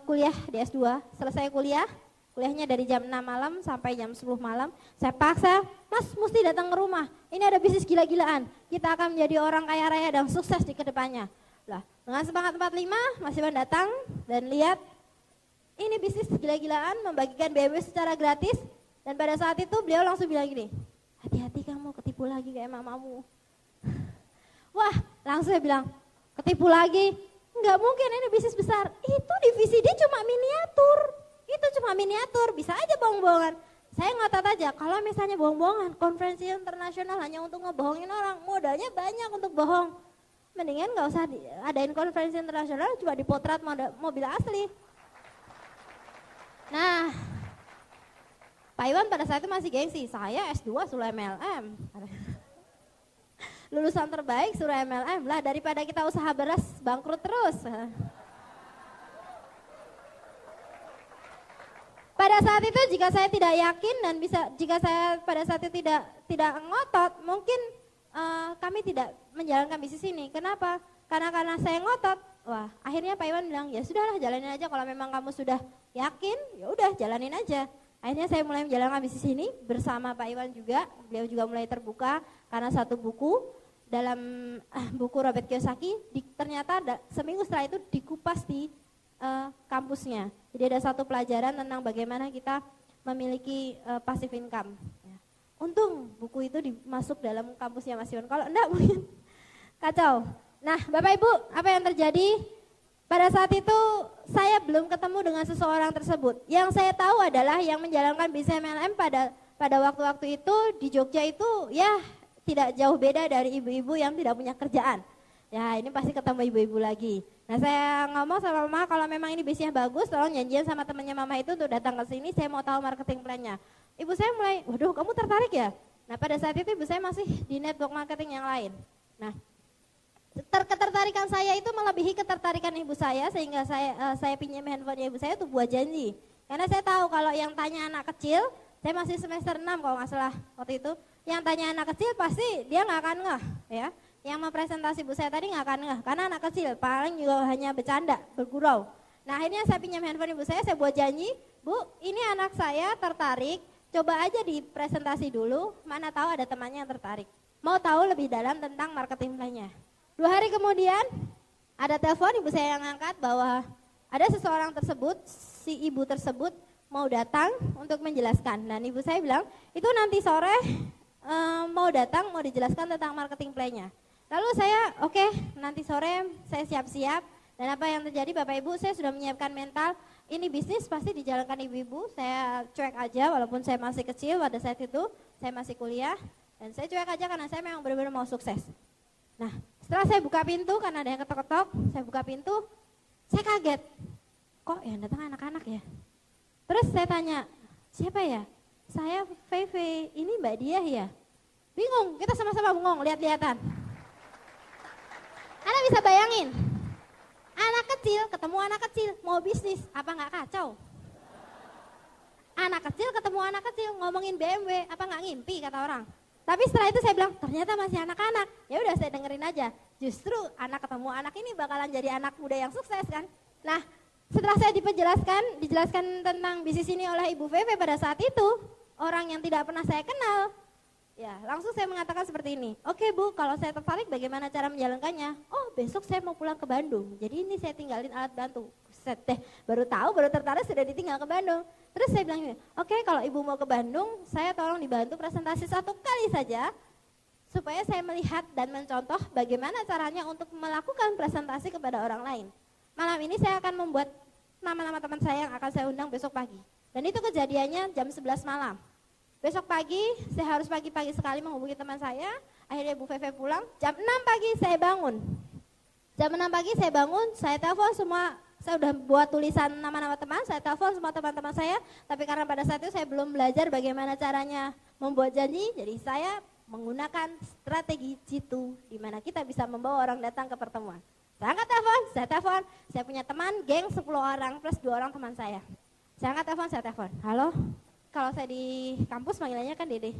kuliah di S2. Selesai kuliahnya dari jam 6 malam sampai jam 10 malam. Saya paksa, Mas mesti datang ke rumah. Ini ada bisnis gila-gilaan. Kita akan menjadi orang kaya raya dan sukses di kedepannya. Lah, dengan semangat 45, Mas Iwan datang dan lihat ini bisnis gila-gilaan, membagikan BMW secara gratis. Dan pada saat itu beliau langsung bilang gini, hati-hati kamu ketipu lagi kayak mamamu. Wah, langsung saya bilang, ketipu lagi? Enggak mungkin, ini bisnis besar. Itu di VCD cuma miniatur. Itu cuma miniatur, bisa aja bohong-bohongan. Saya ngotot aja, kalau misalnya bohong-bohongan, konferensi internasional hanya untuk ngebohongin orang, modalnya banyak untuk bohong. Mendingan gak usah adain konferensi internasional, cuma dipotret mobil asli. Nah, Pak Iwan pada saat itu masih gengsi, saya S2 suruh MLM. Lulusan terbaik suruh MLM, lah daripada kita usaha beras bangkrut terus. Pada saat itu jika saya tidak yakin dan jika saya pada saat itu tidak ngotot, mungkin kami tidak menjalankan bisnis ini. Kenapa? Karena saya ngotot. Wah, akhirnya Pak Iwan bilang, ya sudahlah jalanin aja, kalau memang kamu sudah yakin, ya udah jalanin aja. Akhirnya saya mulai menjalankan bisnis ini bersama Pak Iwan juga. Beliau juga mulai terbuka karena satu buku, dalam buku Robert Kiyosaki, ternyata seminggu setelah itu dikupas di kampusnya. Jadi ada satu pelajaran tentang bagaimana kita memiliki passive income. Untung buku itu dimasuk dalam kampusnya Mas Iwan. Kalau enggak mungkin kacau. Nah Bapak Ibu, apa yang terjadi? Pada saat itu saya belum ketemu dengan seseorang tersebut. Yang saya tahu adalah yang menjalankan bisnis MLM pada waktu-waktu itu di Jogja itu ya tidak jauh beda dari ibu-ibu yang tidak punya kerjaan. Ya ini pasti ketemu ibu-ibu lagi. Nah saya ngomong sama mama, kalau memang ini bisnisnya bagus, tolong janjian sama temannya mama itu untuk datang ke sini, saya mau tahu marketing plan-nya. Ibu saya mulai, waduh kamu tertarik ya? Nah pada saat itu ibu saya masih di network marketing yang lain. Nah ketertarikan saya itu melebihi ketertarikan ibu saya, sehingga saya pinjam handphonenya ibu saya untuk buat janji. Karena saya tahu kalau yang tanya anak kecil, saya masih semester 6 kalau nggak salah waktu itu, yang tanya anak kecil pasti dia nggak akan ngeh ya. Yang mempresentasi ibu saya tadi nggak akan ngeh, karena anak kecil paling juga hanya bercanda, bergurau. Nah akhirnya saya pinjam handphone ibu saya buat janji, Bu ini anak saya tertarik, coba aja dipresentasi dulu, mana tahu ada temannya yang tertarik. Mau tahu lebih dalam tentang marketing plan-nya. 2 hari kemudian ada telepon ibu saya yang angkat bahwa ada seseorang tersebut, si ibu tersebut mau datang untuk menjelaskan. Dan ibu saya bilang, itu nanti sore mau datang, mau dijelaskan tentang marketing plan-nya. Lalu saya, oke, nanti sore saya siap-siap. Dan apa yang terjadi Bapak Ibu, saya sudah menyiapkan mental, ini bisnis pasti dijalankan ibu-ibu, saya cuek aja walaupun saya masih kecil pada saat itu, saya masih kuliah. Dan saya cuek aja karena saya memang benar-benar mau sukses. Nah, setelah saya buka pintu, karena ada yang ketok-ketok, saya buka pintu, saya kaget. Kok yang datang anak-anak ya? Terus saya tanya, siapa ya? Saya Feve, ini Mbak Diah ya? Bingung, kita sama-sama bengong, lihat-lihatan. Anda bisa bayangin, anak kecil ketemu anak kecil, mau bisnis, apa nggak kacau? Anak kecil ketemu anak kecil, ngomongin BMW, apa nggak ngimpi kata orang? Tapi setelah itu saya bilang, ternyata masih anak-anak. Ya udah saya dengerin aja. Justru anak ketemu anak ini bakalan jadi anak muda yang sukses kan. Nah, setelah saya dijelaskan tentang bisnis ini oleh Ibu Feve pada saat itu, orang yang tidak pernah saya kenal, ya langsung saya mengatakan seperti ini. Oke Bu, kalau saya tertarik bagaimana cara menjalankannya? Oh besok saya mau pulang ke Bandung, jadi ini saya tinggalin alat bantu. Baru tahu, baru tertarik sudah ditinggal ke Bandung. Terus saya bilang, oke kalau Ibu mau ke Bandung, saya tolong dibantu presentasi 1 kali saja. supaya saya melihat dan mencontoh bagaimana caranya untuk melakukan presentasi kepada orang lain. Malam ini saya akan membuat nama-nama teman saya yang akan saya undang besok pagi. Dan itu kejadiannya jam 11 malam. Besok pagi saya harus pagi-pagi sekali menghubungi teman saya, akhirnya Bu Feve pulang, jam 6 pagi saya bangun. Jam 6 pagi saya bangun, saya telepon semua, saya udah buat tulisan nama-nama teman, saya telepon semua teman-teman saya, tapi karena pada saat itu saya belum belajar bagaimana caranya membuat janji, jadi saya menggunakan strategi jitu di mana kita bisa membawa orang datang ke pertemuan. Saya angkat telepon, saya punya teman geng 10 orang plus 2 orang teman saya. Saya angkat telepon, saya telepon, halo, kalau saya di kampus panggilannya kan Dede.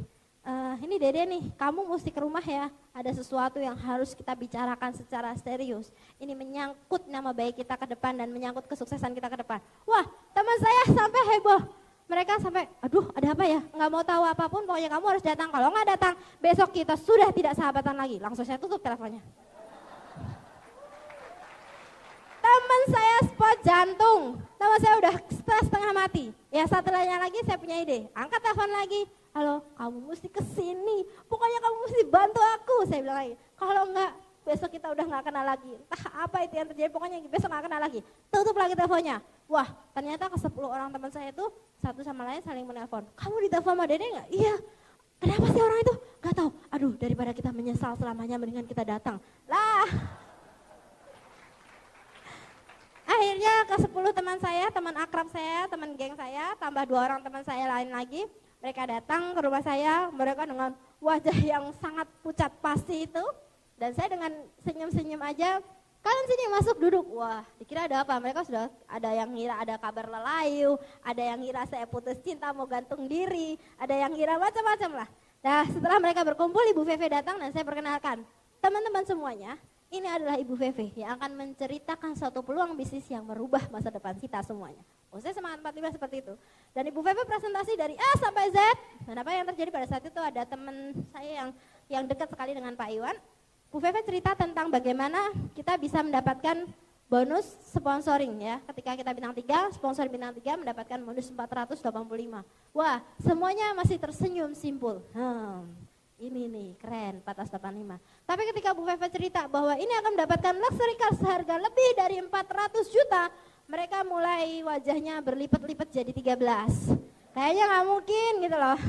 Ini Dede nih, kamu mesti ke rumah ya, ada sesuatu yang harus kita bicarakan secara serius. Ini menyangkut nama baik kita ke depan dan menyangkut kesuksesan kita ke depan. Wah, teman saya sampai heboh. Mereka sampai, aduh ada apa ya, nggak mau tahu apapun, pokoknya kamu harus datang. Kalau nggak datang, besok kita sudah tidak sahabatan lagi. Langsung saya tutup teleponnya. Teman saya spot jantung, teman saya udah stres setengah mati. Ya setelahnya lagi saya punya ide, angkat telepon lagi. Halo, kamu mesti kesini, pokoknya kamu mesti bantu aku. Saya bilang lagi, kalau enggak besok kita udah nggak kenal lagi. Entah apa itu yang terjadi, pokoknya besok nggak kenal lagi. Tutup lagi teleponnya. Wah, ternyata ke 10 orang teman saya itu satu sama lain saling menelpon. Kamu ditelepon sama Dede nggak? Iya. Kenapa sih orang itu? Nggak tahu. Aduh, daripada kita menyesal selamanya, mendingan kita datang. Lah. Akhirnya ke 10 teman saya, teman akrab saya, teman geng saya, tambah 2 orang teman saya lain lagi. Mereka datang ke rumah saya, mereka dengan wajah yang sangat pucat pasti itu. Dan saya dengan senyum-senyum aja, kalian sini masuk duduk. Wah, dikira ada apa? Mereka sudah ada yang ngira ada kabar lelayu, ada yang ngira saya putus cinta mau gantung diri, ada yang ngira macam-macam lah. Nah, setelah mereka berkumpul, Ibu Feve datang dan saya perkenalkan. Teman-teman semuanya, ini adalah Ibu Feve yang akan menceritakan suatu peluang bisnis yang merubah masa depan kita semuanya. Oh, saya semangat 45 seperti itu. Dan Ibu Feve presentasi dari A sampai Z. Dan apa yang terjadi pada saat itu, ada teman saya yang dekat sekali dengan Pak Iwan. Bu Feve cerita tentang bagaimana kita bisa mendapatkan bonus sponsoring ya. Ketika kita bintang 3, sponsor bintang 3 mendapatkan bonus 485. Wah, semuanya masih tersenyum simpul. Ini nih keren 485. Tapi ketika Bu Feve cerita bahwa ini akan mendapatkan luxury car seharga lebih dari 400 juta, mereka mulai wajahnya berlipat-lipat jadi 13. Kayaknya nggak mungkin gitu loh.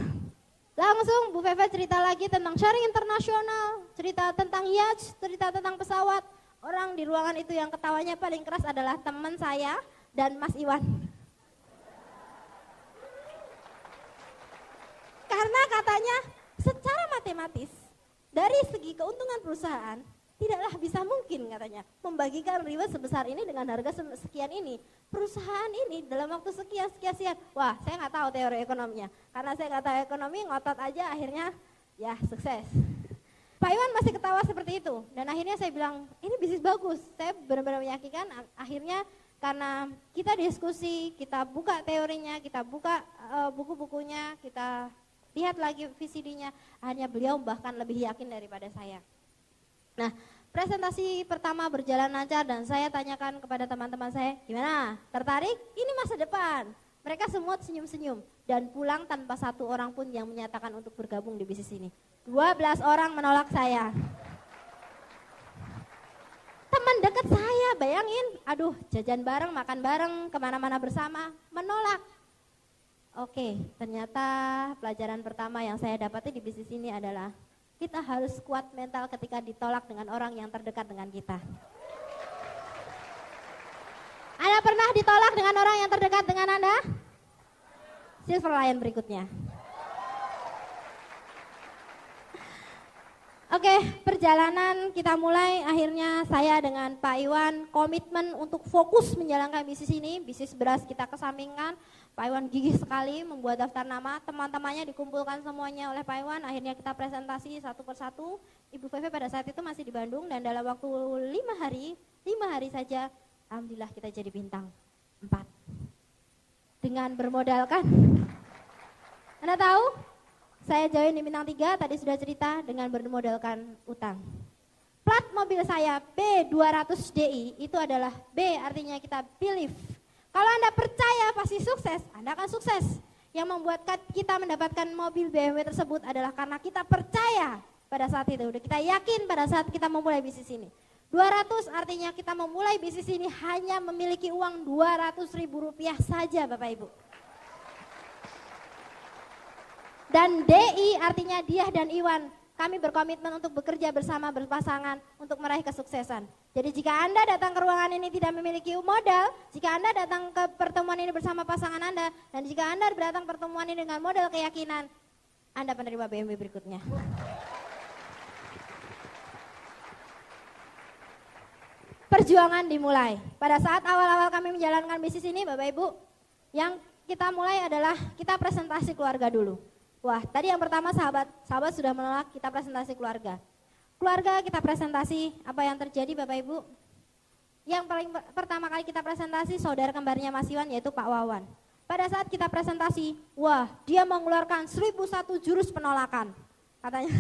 Langsung Bu Feve cerita lagi tentang sharing internasional, cerita tentang yacht, cerita tentang pesawat. Orang di ruangan itu yang ketawanya paling keras adalah teman saya dan Mas Iwan. Karena katanya secara matematis dari segi keuntungan perusahaan tidaklah bisa mungkin katanya membagikan reward sebesar ini dengan harga sekian ini. Perusahaan ini dalam waktu sekian. Wah, saya nggak tahu teori ekonominya. Karena saya nggak tahu ekonomi, ngotot aja akhirnya ya sukses. Pak Iwan masih ketawa seperti itu. Dan akhirnya saya bilang, ini bisnis bagus. Saya benar-benar meyakinkan akhirnya karena kita diskusi, kita buka teorinya, kita buka buku-bukunya, kita lihat lagi VCD-nya. Akhirnya beliau bahkan lebih yakin daripada saya. Nah, presentasi pertama berjalan lancar dan saya tanyakan kepada teman-teman saya, gimana? Tertarik? Ini masa depan. Mereka semua senyum-senyum dan pulang tanpa satu orang pun yang menyatakan untuk bergabung di bisnis ini. 12 orang menolak saya. Teman dekat saya, bayangin, aduh jajan bareng, makan bareng, kemana-mana bersama, menolak. Oke, ternyata pelajaran pertama yang saya dapati di bisnis ini adalah kita harus kuat mental ketika ditolak dengan orang yang terdekat dengan kita. Anda pernah ditolak dengan orang yang terdekat dengan Anda? Silver Lion berikutnya. Oke, perjalanan kita mulai. Akhirnya saya dengan Pak Iwan komitmen untuk fokus menjalankan bisnis ini. Bisnis beras kita kesampingkan. Pak Iwan gigih sekali membuat daftar nama. Teman-temannya dikumpulkan semuanya oleh Pak Iwan. Akhirnya kita presentasi satu persatu. Ibu Feve pada saat itu masih di Bandung. Dan dalam waktu 5 hari saja, alhamdulillah kita jadi bintang 4. Dengan bermodalkan, Anda tahu? Saya join di bintang 3, tadi sudah cerita dengan bermodalkan utang. Plat mobil saya B200DI, itu adalah B artinya kita believe. Kalau Anda percaya pasti sukses, Anda akan sukses. Yang membuat kita mendapatkan mobil BMW tersebut adalah karena kita percaya pada saat itu. Udah kita yakin pada saat kita memulai bisnis ini. 200 artinya kita memulai bisnis ini hanya memiliki uang 200.000 rupiah saja Bapak Ibu. Dan DI artinya Diah dan Iwan, kami berkomitmen untuk bekerja bersama berpasangan untuk meraih kesuksesan. Jadi jika Anda datang ke ruangan ini tidak memiliki modal, jika Anda datang ke pertemuan ini bersama pasangan Anda, dan jika Anda datang pertemuan ini dengan modal keyakinan, Anda penerima BMW berikutnya. Perjuangan dimulai. Pada saat awal-awal kami menjalankan bisnis ini Bapak Ibu, yang kita mulai adalah kita presentasi keluarga dulu. Wah, tadi yang pertama sahabat sudah menolak, kita presentasi keluarga. Keluarga kita presentasi, apa yang terjadi Bapak Ibu? Yang paling pertama kali kita presentasi saudara kembarnya Mas Iwan yaitu Pak Wawan. Pada saat kita presentasi, wah dia mengeluarkan 1001 jurus penolakan. Katanya,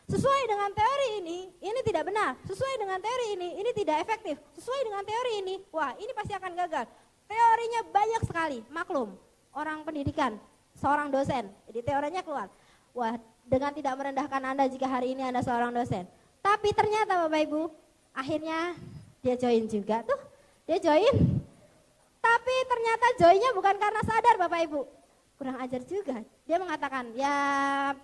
sesuai dengan teori ini tidak benar. Sesuai dengan teori ini tidak efektif. Sesuai dengan teori ini, wah ini pasti akan gagal. Teorinya banyak sekali, maklum. Orang pendidikan, seorang dosen, jadi teorinya keluar. Wah, dengan tidak merendahkan Anda jika hari ini Anda seorang dosen. Tapi ternyata Bapak Ibu, akhirnya dia join juga tuh. Dia join. Tapi ternyata joinnya bukan karena sadar Bapak Ibu. Kurang ajar juga. Dia mengatakan, ya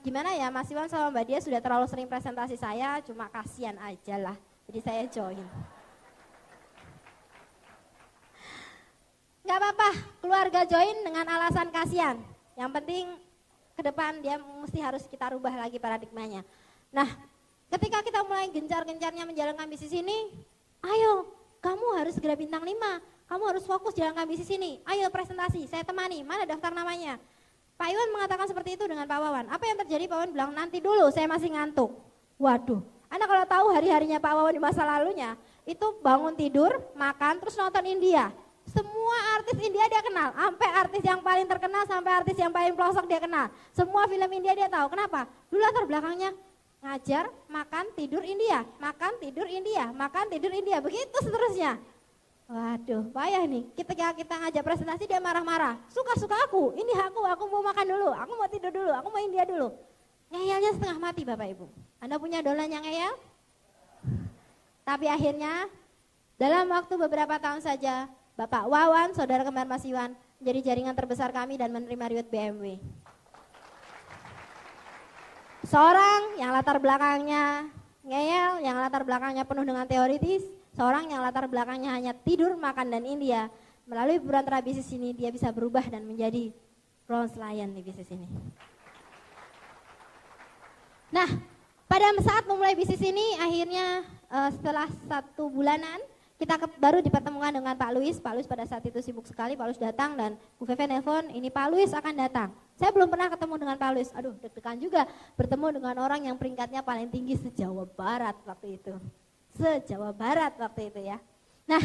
gimana ya Mas Iwan sama Mbak Dia sudah terlalu sering presentasi saya, cuma kasihan aja lah. Jadi saya join. Gak apa-apa, keluarga join dengan alasan kasihan. Yang penting ke depan dia mesti harus kita rubah lagi paradigmanya. Nah, ketika kita mulai gencar-gencarnya menjalankan bisnis ini, ayo kamu harus segera bintang 5. Kamu harus fokus jalankan bisnis ini. Ayo presentasi, saya temani. Mana daftar namanya? Pak Iwan mengatakan seperti itu dengan Pak Wawan. Apa yang terjadi? Pak Wawan bilang, nanti dulu, saya masih ngantuk. Waduh, Anda kalau tahu hari-harinya Pak Wawan di masa lalunya, itu bangun tidur, makan, terus nonton India. Semua artis India dia kenal, sampai artis yang paling terkenal, sampai artis yang paling pelosok dia kenal. Semua film India dia tahu. Kenapa? Dulu latar belakangnya ngajar, makan, tidur India, makan, tidur India, makan, tidur India. Begitu seterusnya. Waduh, payah nih. Ketika kita ngajak presentasi dia marah-marah. Suka-suka aku, ini aku mau makan dulu, aku mau tidur dulu, aku mau India dulu. Ngeyelnya setengah mati Bapak Ibu. Anda punya dolan yang ngeyel? Tapi akhirnya dalam waktu beberapa tahun saja, Bapak Wawan, saudara kembar Mas Iwan, menjadi jaringan terbesar kami dan menerima reward BMW. Seorang yang latar belakangnya ngeyel, yang latar belakangnya penuh dengan teoritis, seorang yang latar belakangnya hanya tidur, makan, dan India, melalui berantara bisnis ini dia bisa berubah dan menjadi bronze lion di bisnis ini. Nah, pada saat memulai bisnis ini, akhirnya setelah 1 bulanan, kita baru dipertemukan dengan Pak Luis. Pak Luis pada saat itu sibuk sekali, Pak Luis datang dan Bu Feve nelpon, ini Pak Luis akan datang. Saya belum pernah ketemu dengan Pak Luis, aduh deg-degan juga bertemu dengan orang yang peringkatnya paling tinggi se-Jawa Barat waktu itu. Se-Jawa Barat waktu itu ya. Nah,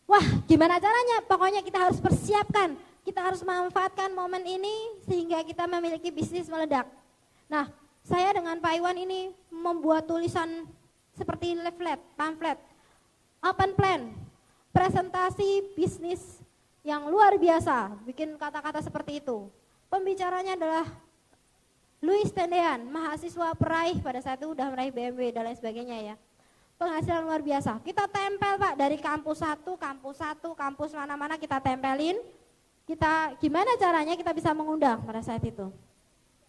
wah gimana caranya? Pokoknya kita harus persiapkan, kita harus memanfaatkan momen ini sehingga kita memiliki bisnis meledak. Nah, saya dengan Pak Iwan ini membuat tulisan seperti leaflet, pamflet, open plan, presentasi bisnis yang luar biasa, bikin kata-kata seperti itu. Pembicaranya adalah Luis Tendean, mahasiswa peraih pada saat itu udah meraih BMW dan lain sebagainya ya. Penghasilan luar biasa. Kita tempel Pak dari kampus 1, kampus mana-mana kita tempelin. Kita gimana caranya kita bisa mengundang pada saat itu.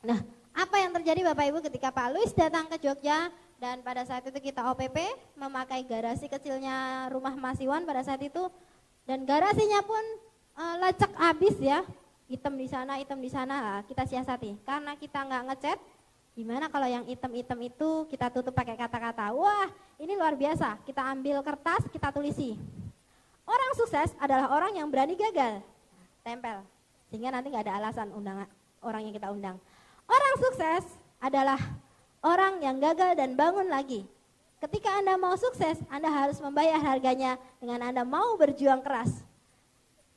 Nah, apa yang terjadi Bapak Ibu ketika Pak Luis datang ke Jogja dan pada saat itu kita OPP memakai garasi kecilnya rumah Mas Iwan pada saat itu dan garasinya pun lecek habis ya. Hitam di sana, kita siasati. Karena kita nggak ngecat, gimana kalau yang hitam-hitam itu kita tutup pakai kata-kata, wah ini luar biasa, kita ambil kertas, kita tulisi. Orang sukses adalah orang yang berani gagal, tempel. Sehingga nanti nggak ada alasan orang yang kita undang. Orang sukses adalah orang yang gagal dan bangun lagi. Ketika Anda mau sukses, Anda harus membayar harganya dengan Anda mau berjuang keras.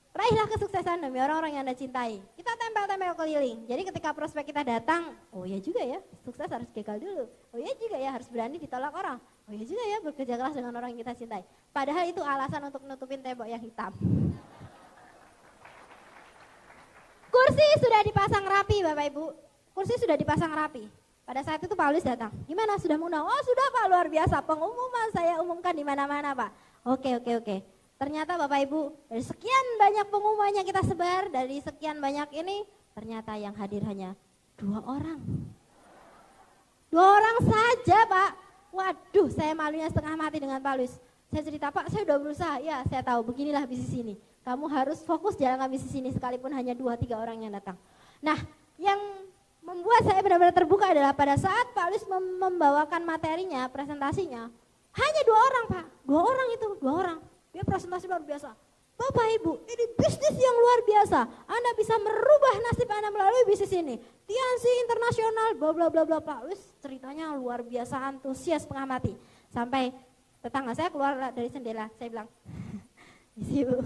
Raihlah kesuksesan demi orang-orang yang Anda cintai. Kita tempel-tempel keliling. Jadi ketika prospek kita datang, oh iya juga ya, sukses harus gagal dulu. Oh iya juga ya, harus berani ditolak orang. Oh iya juga ya, bekerja keras dengan orang yang kita cintai. Padahal itu alasan untuk nutupin tembok yang hitam. Kursi sudah dipasang rapi Bapak Ibu. Kursi sudah dipasang rapi. Pada saat itu Pak Luis datang. Gimana, sudah mengundang? Oh sudah Pak, luar biasa. Pengumuman saya umumkan di mana-mana Pak. Oke. Ternyata Bapak Ibu, dari sekian banyak pengumuman yang kita sebar, dari sekian banyak ini, ternyata yang hadir hanya 2 orang. 2 orang saja Pak. Waduh, saya malunya setengah mati dengan Pak Luis. Saya cerita, Pak saya udah berusaha, ya saya tahu beginilah bisnis ini. Kamu harus fokus jalankan bisnis ini sekalipun hanya 2-3 orang yang datang. Nah, yang membuat saya benar-benar terbuka adalah pada saat Pak Luis membawakan materinya, presentasinya, hanya 2 orang Pak, 2 orang itu, 2 orang. Dia presentasi luar biasa. Bapak Ibu, ini bisnis yang luar biasa. Anda bisa merubah nasib Anda melalui bisnis ini. Tiansi Internasional, bla bla bla bla. Pak Luis ceritanya luar biasa, antusias setengah mati. Sampai tetangga saya keluar dari jendela, saya bilang, "Misi Bu."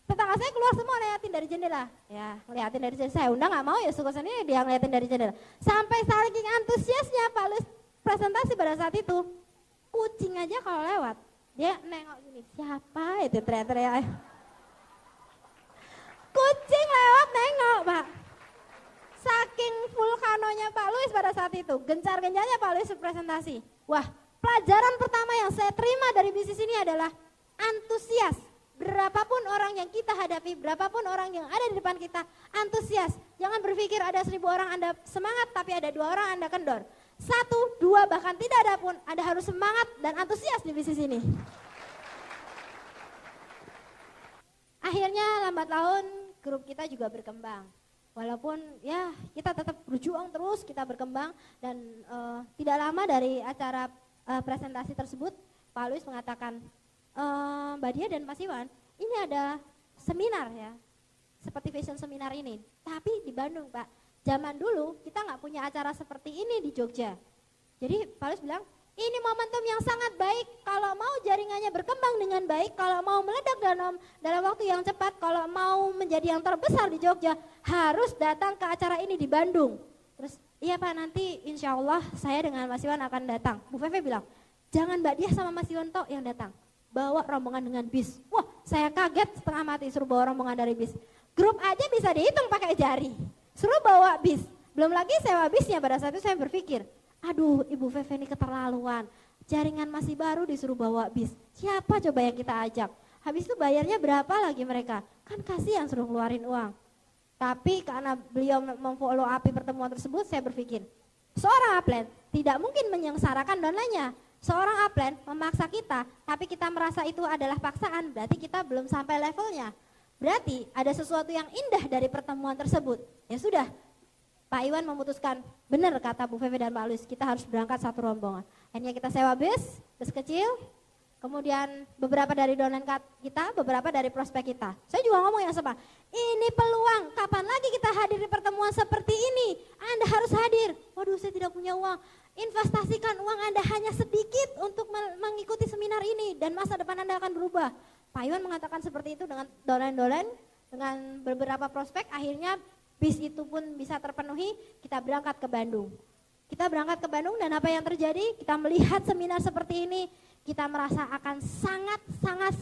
Tetangga saya keluar semua ngeliatin dari jendela. Ya, ngeliatin dari jendela. Saya undang nggak mau ya, suka sendiri dia ngeliatin dari jendela. Sampai saking antusiasnya Pak Luis presentasi pada saat itu, kucing aja kalau lewat, dia nengok gini, siapa itu teriak-teriak. Kucing lewat nengok Pak. Saking vulkanonya Pak Luis pada saat itu, gencar-gencarnya Pak Luis presentasi. Wah, pelajaran pertama yang saya terima dari bisnis ini adalah antusias. Berapapun orang yang kita hadapi, berapapun orang yang ada di depan kita, antusias. Jangan berpikir ada 1000 orang Anda semangat, tapi ada 2 orang Anda kendor. 1, 2, bahkan tidak ada pun, Anda harus semangat dan antusias di bisnis ini. Akhirnya lambat laun grup kita juga berkembang. Walaupun ya kita tetap berjuang terus, kita berkembang dan tidak lama dari acara presentasi tersebut, Pak Luis mengatakan, Mbak Dia dan Mas Iwan, ini ada seminar ya, seperti fashion seminar ini, tapi di Bandung Pak. Zaman dulu kita nggak punya acara seperti ini di Jogja. Jadi Pak Luis bilang, ini momentum yang sangat baik, kalau mau jaringannya berkembang dengan baik, kalau mau meledak dalam waktu yang cepat, kalau mau menjadi yang terbesar di Jogja, harus datang ke acara ini di Bandung. Terus, iya Pak, nanti insya Allah saya dengan Mas Iwan akan datang. Bu Feve bilang, jangan Mbak Dia sama Mas Iwan tok yang datang, bawa rombongan dengan bis. Wah, saya kaget setengah mati suruh bawa rombongan dari bis. Grup aja bisa dihitung pakai jari, suruh bawa bis. Belum lagi sewa bisnya. Pada saat itu saya berpikir, aduh Ibu Feve ini keterlaluan, jaringan masih baru disuruh bawa bis. Siapa coba yang kita ajak? Habis itu bayarnya berapa lagi mereka? Kan kasihan suruh keluarin uang. Tapi karena beliau memfollow up pertemuan tersebut, saya berpikir, seorang upline tidak mungkin menyengsarakan donanya. Seorang upline memaksa kita, tapi kita merasa itu adalah paksaan, berarti kita belum sampai levelnya. Berarti ada sesuatu yang indah dari pertemuan tersebut. Ya sudah, Pak Iwan memutuskan, benar kata Bu Feve dan Pak Luis, kita harus berangkat satu rombongan. Akhirnya kita sewa bis kecil, kemudian beberapa dari donan kita, beberapa dari prospek kita. Saya juga ngomong yang sama, ini peluang, kapan lagi kita hadir di pertemuan seperti ini? Anda harus hadir. Waduh, saya tidak punya uang. Investasikan uang Anda hanya sedikit untuk mengikuti seminar ini dan masa depan Anda akan berubah. Pak Iwan mengatakan seperti itu dengan dolan-dolan, dengan beberapa prospek, akhirnya bis itu pun bisa terpenuhi, kita berangkat ke Bandung. Kita berangkat ke Bandung dan apa yang terjadi? Kita melihat seminar seperti ini, kita merasa akan sangat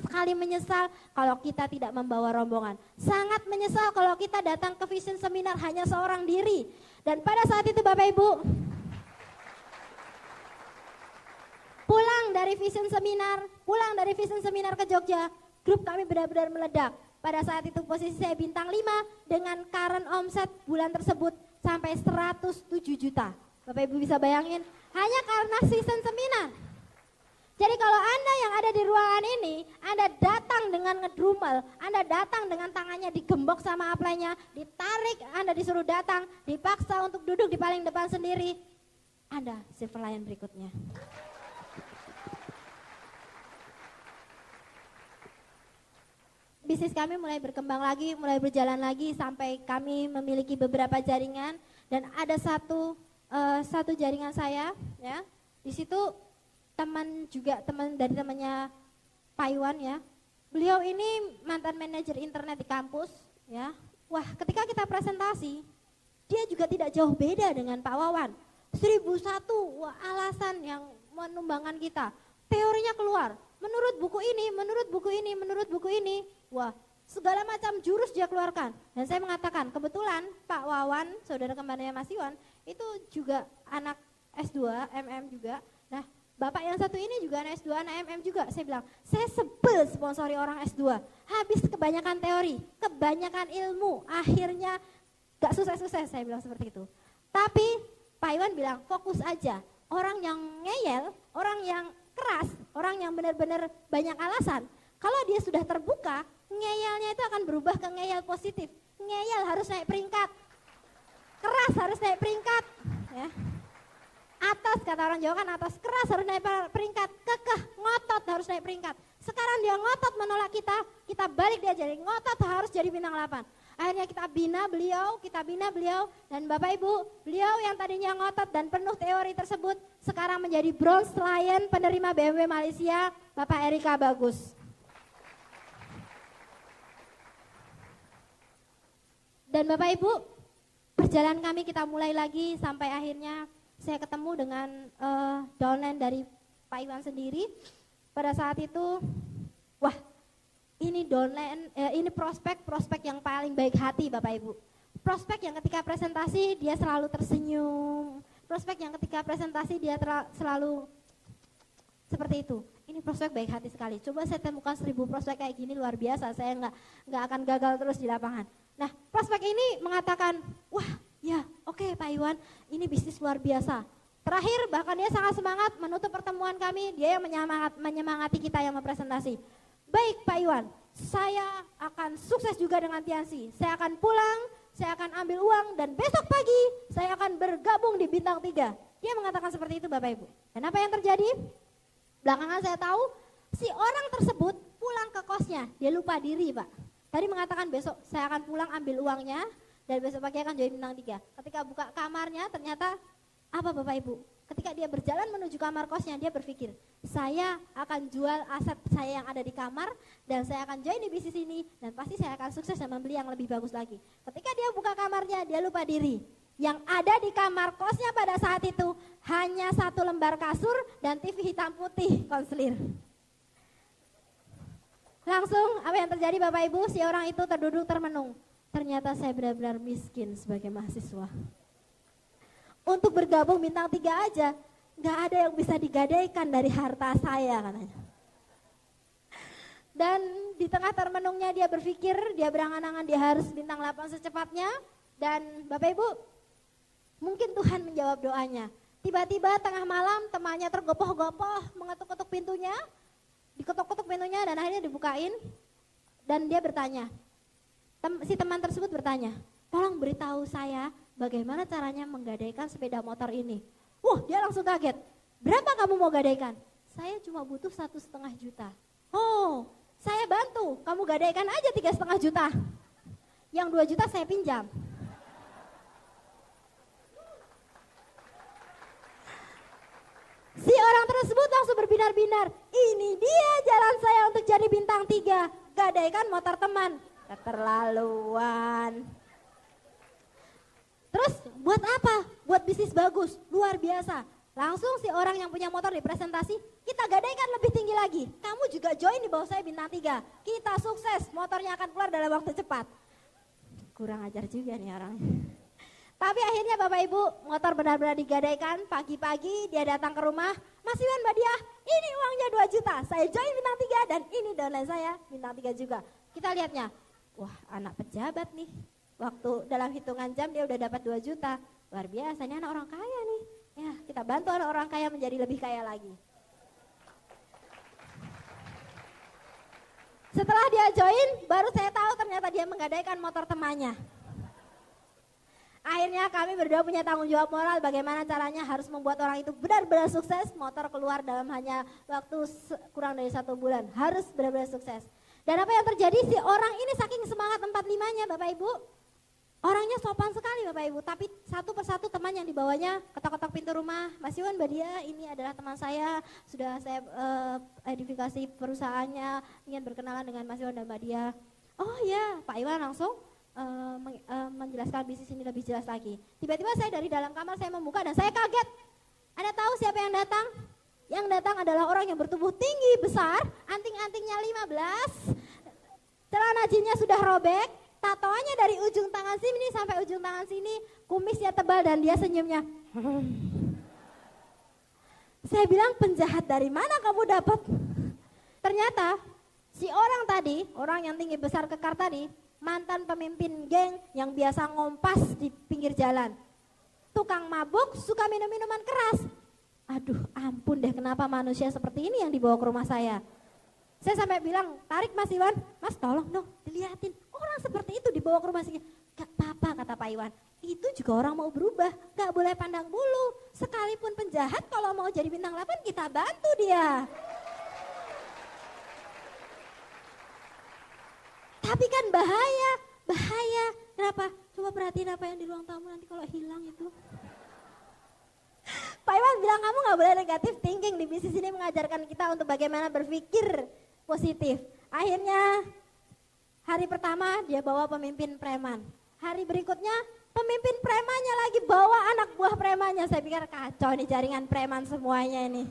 sekali menyesal kalau kita tidak membawa rombongan. Sangat menyesal kalau kita datang ke vision seminar hanya seorang diri. Dan pada saat itu Bapak Ibu, pulang dari vision seminar ke Jogja, grup kami benar-benar meledak. Pada saat itu posisi saya bintang 5 dengan current omset bulan tersebut sampai 107 juta. Bapak Ibu bisa bayangin, hanya karena season seminar. Jadi kalau Anda yang ada di ruangan ini, Anda datang dengan ngedrumel, Anda datang dengan tangannya digembok sama upline-nya, ditarik, Anda disuruh datang, dipaksa untuk duduk di paling depan sendiri, Anda silver lion berikutnya. Bisnis kami mulai berkembang lagi, mulai berjalan lagi sampai kami memiliki beberapa jaringan dan ada satu jaringan saya, ya. Di situ teman dari temannya Pak Iwan ya. Beliau ini mantan manajer internet di kampus, ya. Wah, ketika kita presentasi, dia juga tidak jauh beda dengan Pak Wawan. 1001 alasan yang menumbangkan kita. Teorinya keluar. Menurut buku ini. Wah, segala macam jurus dia keluarkan. Dan saya mengatakan, kebetulan Pak Wawan, saudara kembarnya Mas Iwan, itu juga anak S2, MM juga. Nah, Bapak yang satu ini juga anak S2, anak MM juga. Saya bilang, saya sebel sponsori orang S2. Habis kebanyakan teori, kebanyakan ilmu, akhirnya gak sukses-sukses, saya bilang seperti itu. Tapi Pak Iwan bilang, fokus aja. Orang yang ngeyel, orang yang keras, orang yang benar-benar banyak alasan, kalau dia sudah terbuka, ngeyelnya itu akan berubah ke ngeyel positif. Ngeyel harus naik peringkat, keras harus naik peringkat. Ya. Atas, kata orang Jawa kan atas, keras harus naik peringkat, kekeh, ngotot harus naik peringkat. Sekarang dia ngotot menolak kita balik dia jadi ngotot harus jadi bintang 8. Akhirnya kita bina beliau, dan Bapak Ibu, beliau yang tadinya ngotot dan penuh teori tersebut, sekarang menjadi Bronze Lion penerima BMW Malaysia, Bapak Erika Bagus. Dan Bapak Ibu, perjalanan kami kita mulai lagi sampai akhirnya saya ketemu dengan downline dari Pak Iwan sendiri. Pada saat itu, wah ini downline, ini prospek yang paling baik hati Bapak Ibu. Prospek yang ketika presentasi dia selalu tersenyum. Prospek yang ketika presentasi dia selalu seperti itu. Ini prospek baik hati sekali. Coba saya temukan 1000 prospek kayak gini luar biasa. Saya nggak akan gagal terus di lapangan. Nah, prospek ini mengatakan, wah ya oke, Pak Iwan, ini bisnis luar biasa. Terakhir bahkan dia sangat semangat menutup pertemuan kami, dia yang menyemangati kita yang mempresentasi. Baik Pak Iwan, saya akan sukses juga dengan Tiansi. Saya akan pulang, saya akan ambil uang, dan besok pagi saya akan bergabung di Bintang 3. Dia mengatakan seperti itu Bapak Ibu. Dan apa yang terjadi? Belakangan saya tahu si orang tersebut pulang ke kosnya, dia lupa diri Pak. Tadi mengatakan besok saya akan pulang ambil uangnya dan besok pagi akan join Bintang 3. Ketika buka kamarnya ternyata apa Bapak Ibu? Ketika dia berjalan menuju kamar kosnya dia berpikir, saya akan jual aset saya yang ada di kamar dan saya akan join di bisnis ini dan pasti saya akan sukses dan membeli yang lebih bagus lagi. Ketika dia buka kamarnya dia lupa diri. Yang ada di kamar kosnya pada saat itu hanya 1 lembar kasur dan TV hitam putih konselir. Langsung apa yang terjadi Bapak Ibu, si orang itu terduduk termenung. Ternyata saya benar-benar miskin sebagai mahasiswa. Untuk bergabung Bintang 3 aja, gak ada yang bisa digadaikan dari harta saya katanya. Dan di tengah termenungnya dia berpikir, dia berangan-angan dia harus Bintang 8 secepatnya. Dan Bapak Ibu, mungkin Tuhan menjawab doanya. Tiba-tiba tengah malam temannya tergopoh-gopoh mengetuk-ketuk pintunya. Diketuk-ketuk pintunya dan akhirnya dibukain. Dan dia bertanya, si teman tersebut bertanya, tolong beritahu saya bagaimana caranya menggadaikan sepeda motor ini. Wah, dia langsung kaget. Berapa kamu mau gadaikan? Saya cuma butuh 1,5 juta. Oh, saya bantu. Kamu gadaikan aja 3,5 juta. Yang 2 juta saya pinjam. Si orang tersebut langsung berbinar-binar. Ini dia jalan saya untuk jadi Bintang 3. Gadaikan motor teman. Keterlaluan. Terus buat apa? Buat bisnis bagus, luar biasa. Langsung si orang yang punya motor di presentasi, kita gadaikan lebih tinggi lagi. Kamu juga join di bawah saya Bintang 3. Kita sukses, motornya akan keluar dalam waktu cepat. Kurang ajar juga nih orang. Tapi akhirnya Bapak Ibu, motor benar-benar digadaikan. Pagi-pagi dia datang ke rumah, Mas Iwan Mbak Diah, ini uangnya 2 juta. Saya join Bintang 3 dan ini downline saya Bintang 3 juga. Kita lihatnya, wah anak pejabat nih. Waktu dalam hitungan jam dia udah dapat 2 juta. Luar biasa, ini anak orang kaya nih. Ya, kita bantu orang kaya menjadi lebih kaya lagi. Setelah dia join, baru saya tahu ternyata dia menggadaikan motor temannya. Akhirnya kami berdua punya tanggung jawab moral bagaimana caranya harus membuat orang itu benar-benar sukses. Motor keluar dalam hanya waktu kurang dari 1 bulan. Harus benar-benar sukses. Dan apa yang terjadi, si orang ini saking semangat 45-nya Bapak Ibu. Orangnya sopan sekali Bapak Ibu, tapi satu persatu teman yang dibawanya ketok-ketok pintu rumah. Mas Iwan Mbak Diah, ini adalah teman saya, sudah saya identifikasi perusahaannya, ingin berkenalan dengan Mas Iwan dan Mbak Diah. Oh ya, Pak Iwan langsung menjelaskan bisnis ini lebih jelas lagi. Tiba-tiba saya dari dalam kamar saya membuka dan saya kaget. Anda tahu siapa yang datang? Yang datang adalah orang yang bertubuh tinggi, besar, anting-antingnya 15. celana jeansnya sudah robek, tatoannya dari ujung tangan sini sampai ujung tangan sini, kumisnya tebal dan dia senyumnya. Saya bilang, penjahat dari mana kamu dapat? Ternyata si orang tadi, orang yang tinggi besar kekar tadi, mantan pemimpin geng yang biasa ngompas di pinggir jalan. Tukang mabuk, suka minum minuman keras. Aduh, ampun deh, kenapa manusia seperti ini yang dibawa ke rumah saya? Saya sampai bilang, tarik Mas Iwan, Mas tolong dong dilihatin, orang seperti itu dibawa ke rumah saya. Gak apa-apa, kata Pak Iwan, itu juga orang mau berubah, gak boleh pandang bulu. Sekalipun penjahat kalau mau jadi bintang 8 kita bantu dia. Tapi kan bahaya. Kenapa? Coba perhatiin apa yang di ruang tamu nanti kalau hilang itu. Pak Iwan bilang, kamu gak boleh negatif thinking, di bisnis ini mengajarkan kita untuk bagaimana berpikir positif. Akhirnya hari pertama dia bawa pemimpin preman. Hari berikutnya pemimpin premannya lagi bawa anak buah premannya. Saya pikir kacau nih jaringan preman semuanya ini.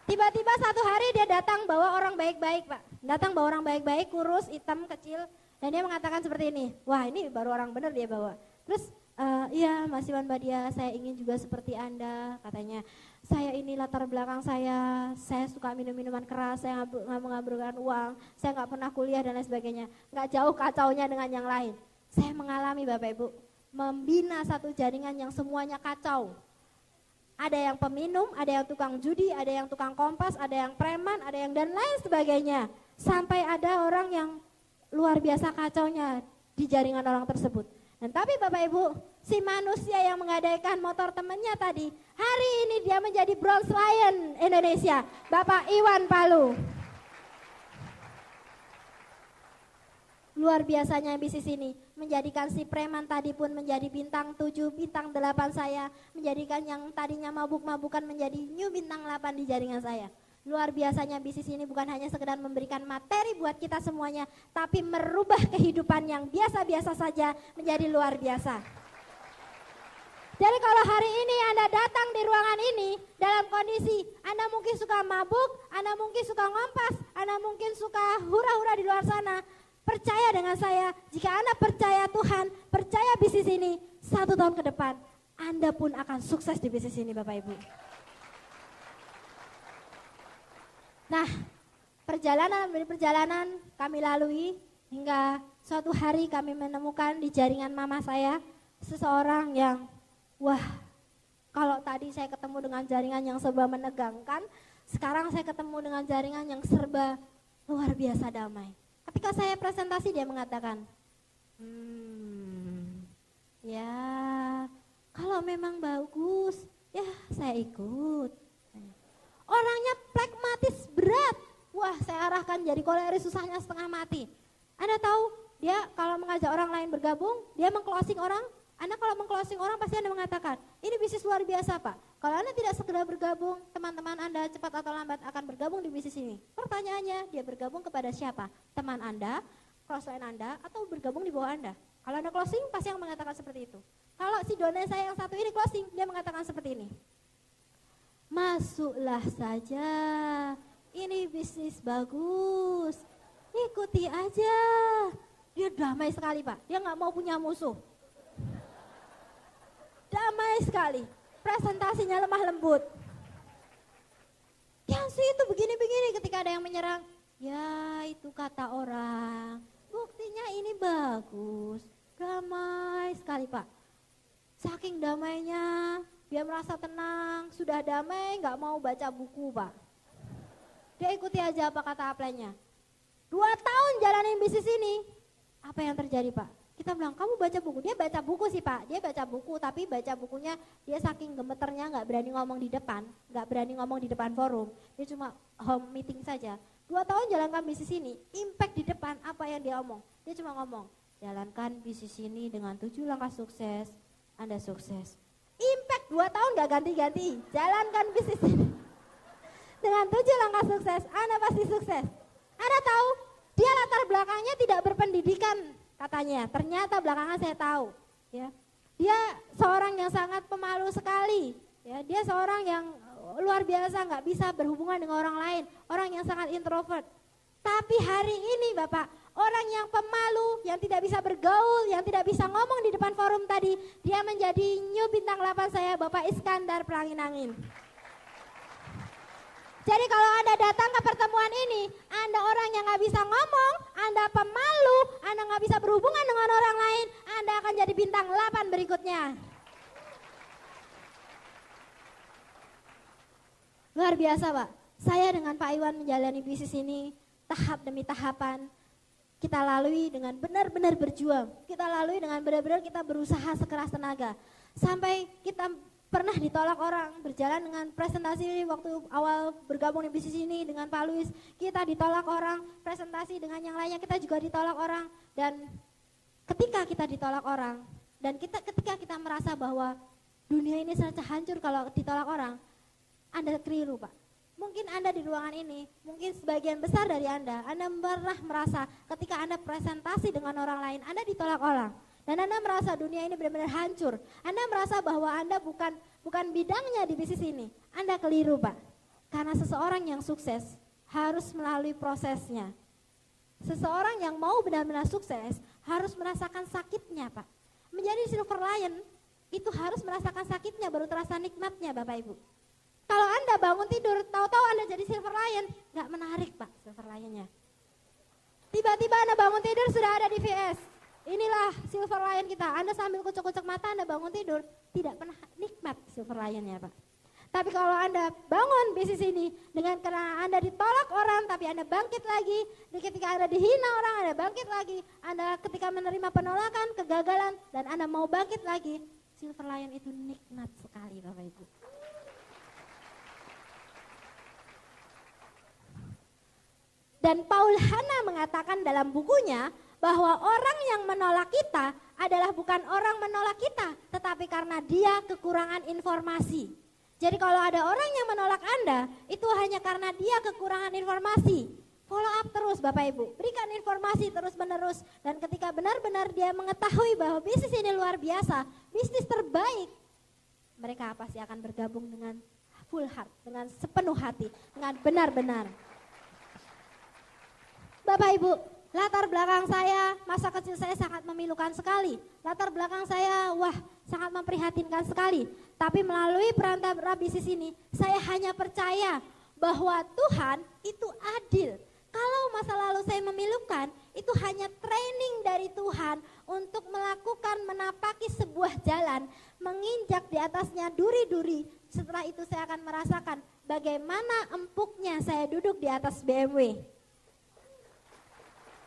Tiba-tiba satu hari dia datang bawa orang baik-baik, Pak. Datang bawa orang baik-baik, kurus, hitam, kecil. Dan dia mengatakan seperti ini, wah ini baru orang benar dia bawa. Terus, iya Mas Iwan Badia, saya ingin juga seperti Anda, katanya. Saya ini latar belakang saya suka minum minuman keras, saya nggak mengambilkan uang, saya nggak pernah kuliah dan lain sebagainya. Nggak jauh kacaunya dengan yang lain. Saya mengalami Bapak Ibu, membina satu jaringan yang semuanya kacau. Ada yang peminum, ada yang tukang judi, ada yang tukang kompas, ada yang preman, ada yang dan lain sebagainya. Sampai ada orang yang luar biasa kacaunya di jaringan orang tersebut. Dan tapi Bapak Ibu, si manusia yang menggadaikan motor temannya tadi, hari ini dia menjadi Bronze Lion Indonesia, Bapak Iwan Palu. Luar biasanya bisnis ini, menjadikan si preman tadi pun menjadi bintang 7, bintang 8 saya, menjadikan yang tadinya mabuk-mabukan menjadi new bintang 8 di jaringan saya. Luar biasanya bisnis ini bukan hanya sekedar memberikan materi buat kita semuanya, tapi merubah kehidupan yang biasa-biasa saja menjadi luar biasa. Jadi kalau hari ini Anda datang di ruangan ini dalam kondisi Anda mungkin suka mabuk, Anda mungkin suka ngompas, Anda mungkin suka hura-hura di luar sana, percaya dengan saya, jika Anda percaya Tuhan, percaya bisnis ini, 1 tahun ke depan Anda pun akan sukses di bisnis ini Bapak Ibu. Nah, perjalanan demi perjalanan kami lalui hingga suatu hari kami menemukan di jaringan mama saya seseorang yang, wah, kalau tadi saya ketemu dengan jaringan yang serba menegangkan, sekarang saya ketemu dengan jaringan yang serba luar biasa damai. Ketika saya presentasi dia mengatakan, ya kalau memang bagus, ya saya ikut. Orangnya pragmatis berat. Wah, saya arahkan jadi koleri susahnya setengah mati. Anda tahu, dia kalau mengajak orang lain bergabung, dia meng-closing orang. Anda kalau meng-closing orang pasti Anda mengatakan, ini bisnis luar biasa Pak. Kalau Anda tidak segera bergabung, teman-teman Anda cepat atau lambat akan bergabung di bisnis ini. Pertanyaannya, dia bergabung kepada siapa? Teman Anda, crossline Anda, atau bergabung di bawah Anda? Kalau Anda closing, pasti yang mengatakan seperti itu. Kalau si donor saya yang satu ini closing, dia mengatakan seperti ini. Masuklah saja, ini bisnis bagus, ikuti aja. Dia damai sekali Pak, dia nggak mau punya musuh. Damai sekali, presentasinya lemah lembut. Yang itu begini-begini ketika ada yang menyerang, ya itu kata orang, buktinya ini bagus, damai sekali Pak. Saking damainya, dia merasa tenang, sudah damai, nggak mau baca buku Pak. Dia ikuti aja apa kata apply-nya. 2 tahun jalanin bisnis ini, apa yang terjadi Pak? Kita bilang, kamu baca buku. Dia baca buku sih Pak, dia baca buku, tapi baca bukunya dia saking gemeternya nggak berani ngomong di depan, nggak berani ngomong di depan forum. Dia cuma home meeting saja. 2 tahun jalankan bisnis ini, impact di depan apa yang dia omong. Dia cuma ngomong, jalankan bisnis ini dengan 7 langkah sukses, Anda sukses. Impact 2 tahun gak ganti-ganti, jalankan bisnis ini dengan 7 langkah sukses, Anda pasti sukses. Anda tahu, dia latar belakangnya tidak berpendidikan katanya, ternyata belakangan saya tahu. Ya, dia seorang yang sangat pemalu sekali. Ya, dia seorang yang luar biasa, nggak bisa berhubungan dengan orang lain, orang yang sangat introvert. Tapi hari ini Bapak, orang yang pemalu, yang tidak bisa bergaul, yang tidak bisa ngomong di depan forum tadi, dia menjadi new bintang 8 saya, Bapak Iskandar Pelangin-Angin. Jadi kalau Anda datang ke pertemuan ini, Anda orang yang gak bisa ngomong, Anda pemalu, Anda gak bisa berhubungan dengan orang lain, Anda akan jadi bintang 8 berikutnya. Luar biasa Pak, saya dengan Pak Iwan menjalani bisnis ini tahap demi tahapan. Kita lalui dengan benar-benar berjuang, kita lalui dengan benar-benar kita berusaha sekeras tenaga. Sampai kita pernah ditolak orang, berjalan dengan presentasi waktu awal bergabung di bisnis ini dengan Pak Luis, kita ditolak orang, presentasi dengan yang lainnya kita juga ditolak orang. Dan ketika kita ditolak orang, dan ketika kita merasa bahwa dunia ini sangat hancur kalau ditolak orang, Anda keliru Pak. Mungkin Anda di ruangan ini, mungkin sebagian besar dari Anda pernah merasa ketika Anda presentasi dengan orang lain, Anda ditolak orang. Dan Anda merasa dunia ini benar-benar hancur. Anda merasa bahwa Anda bukan bidangnya di bisnis ini. Anda keliru Pak. Karena seseorang yang sukses harus melalui prosesnya. Seseorang yang mau benar-benar sukses harus merasakan sakitnya Pak. Menjadi silver lion itu harus merasakan sakitnya baru terasa nikmatnya Bapak Ibu. Kalau Anda bangun tidur, tahu-tahu Anda jadi silver lion, gak menarik Pak silver lionnya. Tiba-tiba Anda bangun tidur sudah ada di VS. Inilah silver lion kita. Anda sambil kucek-kucek mata Anda bangun tidur, tidak pernah nikmat silver lionnya Pak. Tapi kalau Anda bangun bisnis ini dengan karena Anda ditolak orang tapi Anda bangkit lagi, ketika Anda dihina orang Anda bangkit lagi, Anda ketika menerima penolakan, kegagalan dan Anda mau bangkit lagi, silver lion itu nikmat sekali Bapak Ibu. Dan Paul Hana mengatakan dalam bukunya bahwa orang yang menolak kita adalah bukan orang menolak kita, tetapi karena dia kekurangan informasi. Jadi kalau ada orang yang menolak Anda, itu hanya karena dia kekurangan informasi. Follow up terus Bapak Ibu, berikan informasi terus menerus. Dan ketika benar-benar dia mengetahui bahwa bisnis ini luar biasa, bisnis terbaik, mereka pasti akan bergabung dengan full heart, dengan sepenuh hati, dengan benar-benar. Bapak Ibu, latar belakang saya, masa kecil saya sangat memilukan sekali. Latar belakang saya, sangat memprihatinkan sekali. Tapi melalui perantara bisnis ini, saya hanya percaya bahwa Tuhan itu adil. Kalau masa lalu saya memilukan, itu hanya training dari Tuhan untuk melakukan menapaki sebuah jalan, menginjak di atasnya duri-duri. Setelah itu saya akan merasakan bagaimana empuknya saya duduk di atas BMW.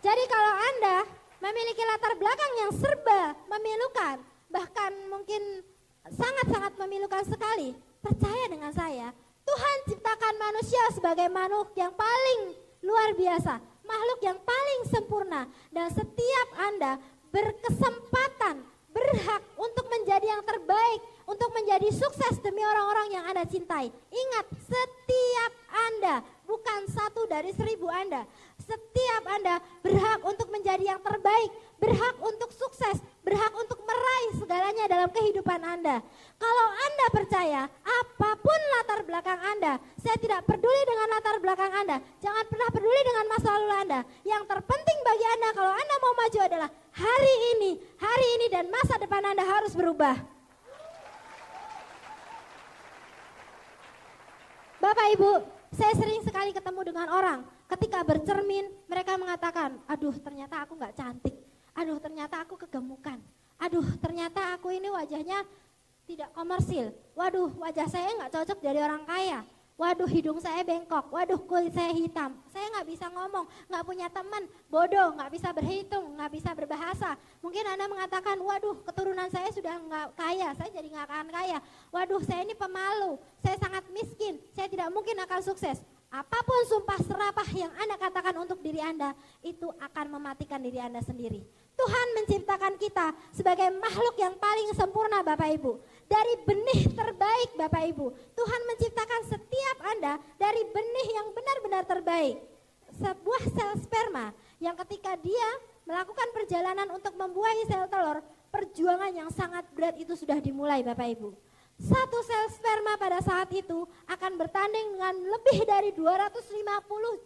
Jadi kalau Anda memiliki latar belakang yang serba memilukan, bahkan mungkin sangat-sangat memilukan sekali, percaya dengan saya, Tuhan ciptakan manusia sebagai makhluk yang paling luar biasa, makhluk yang paling sempurna, dan setiap Anda berkesempatan, berhak untuk menjadi yang terbaik, untuk menjadi sukses demi orang-orang yang Anda cintai. Ingat, setiap Anda, bukan 1 dari 1000 Anda, setiap Anda berhak untuk menjadi yang terbaik, berhak untuk sukses, berhak untuk meraih segalanya dalam kehidupan Anda. Kalau Anda percaya, apapun latar belakang Anda, saya tidak peduli dengan latar belakang Anda, jangan pernah peduli dengan masa lalu Anda. Yang terpenting bagi Anda kalau Anda mau maju adalah hari ini dan masa depan Anda harus berubah. Bapak Ibu, saya sering sekali ketemu dengan orang, ketika bercermin mereka mengatakan, aduh ternyata aku gak cantik, aduh ternyata aku kegemukan, aduh ternyata aku ini wajahnya tidak komersil, waduh wajah saya gak cocok jadi orang kaya, waduh hidung saya bengkok, waduh kulit saya hitam, saya gak bisa ngomong, gak punya teman, bodoh, gak bisa berhitung, gak bisa berbahasa. Mungkin Anda mengatakan, waduh keturunan saya sudah gak kaya, saya jadi gak akan kaya, waduh saya ini pemalu, saya sangat miskin, saya tidak mungkin akan sukses. Apapun sumpah serapah yang Anda katakan untuk diri Anda, itu akan mematikan diri Anda sendiri. Tuhan menciptakan kita sebagai makhluk yang paling sempurna Bapak Ibu. Dari benih terbaik Bapak Ibu. Tuhan menciptakan setiap Anda dari benih yang benar-benar terbaik. Sebuah sel sperma yang ketika dia melakukan perjalanan untuk membuahi sel telur, perjuangan yang sangat berat itu sudah dimulai Bapak Ibu. Satu sel sperma pada saat itu akan bertanding dengan lebih dari 250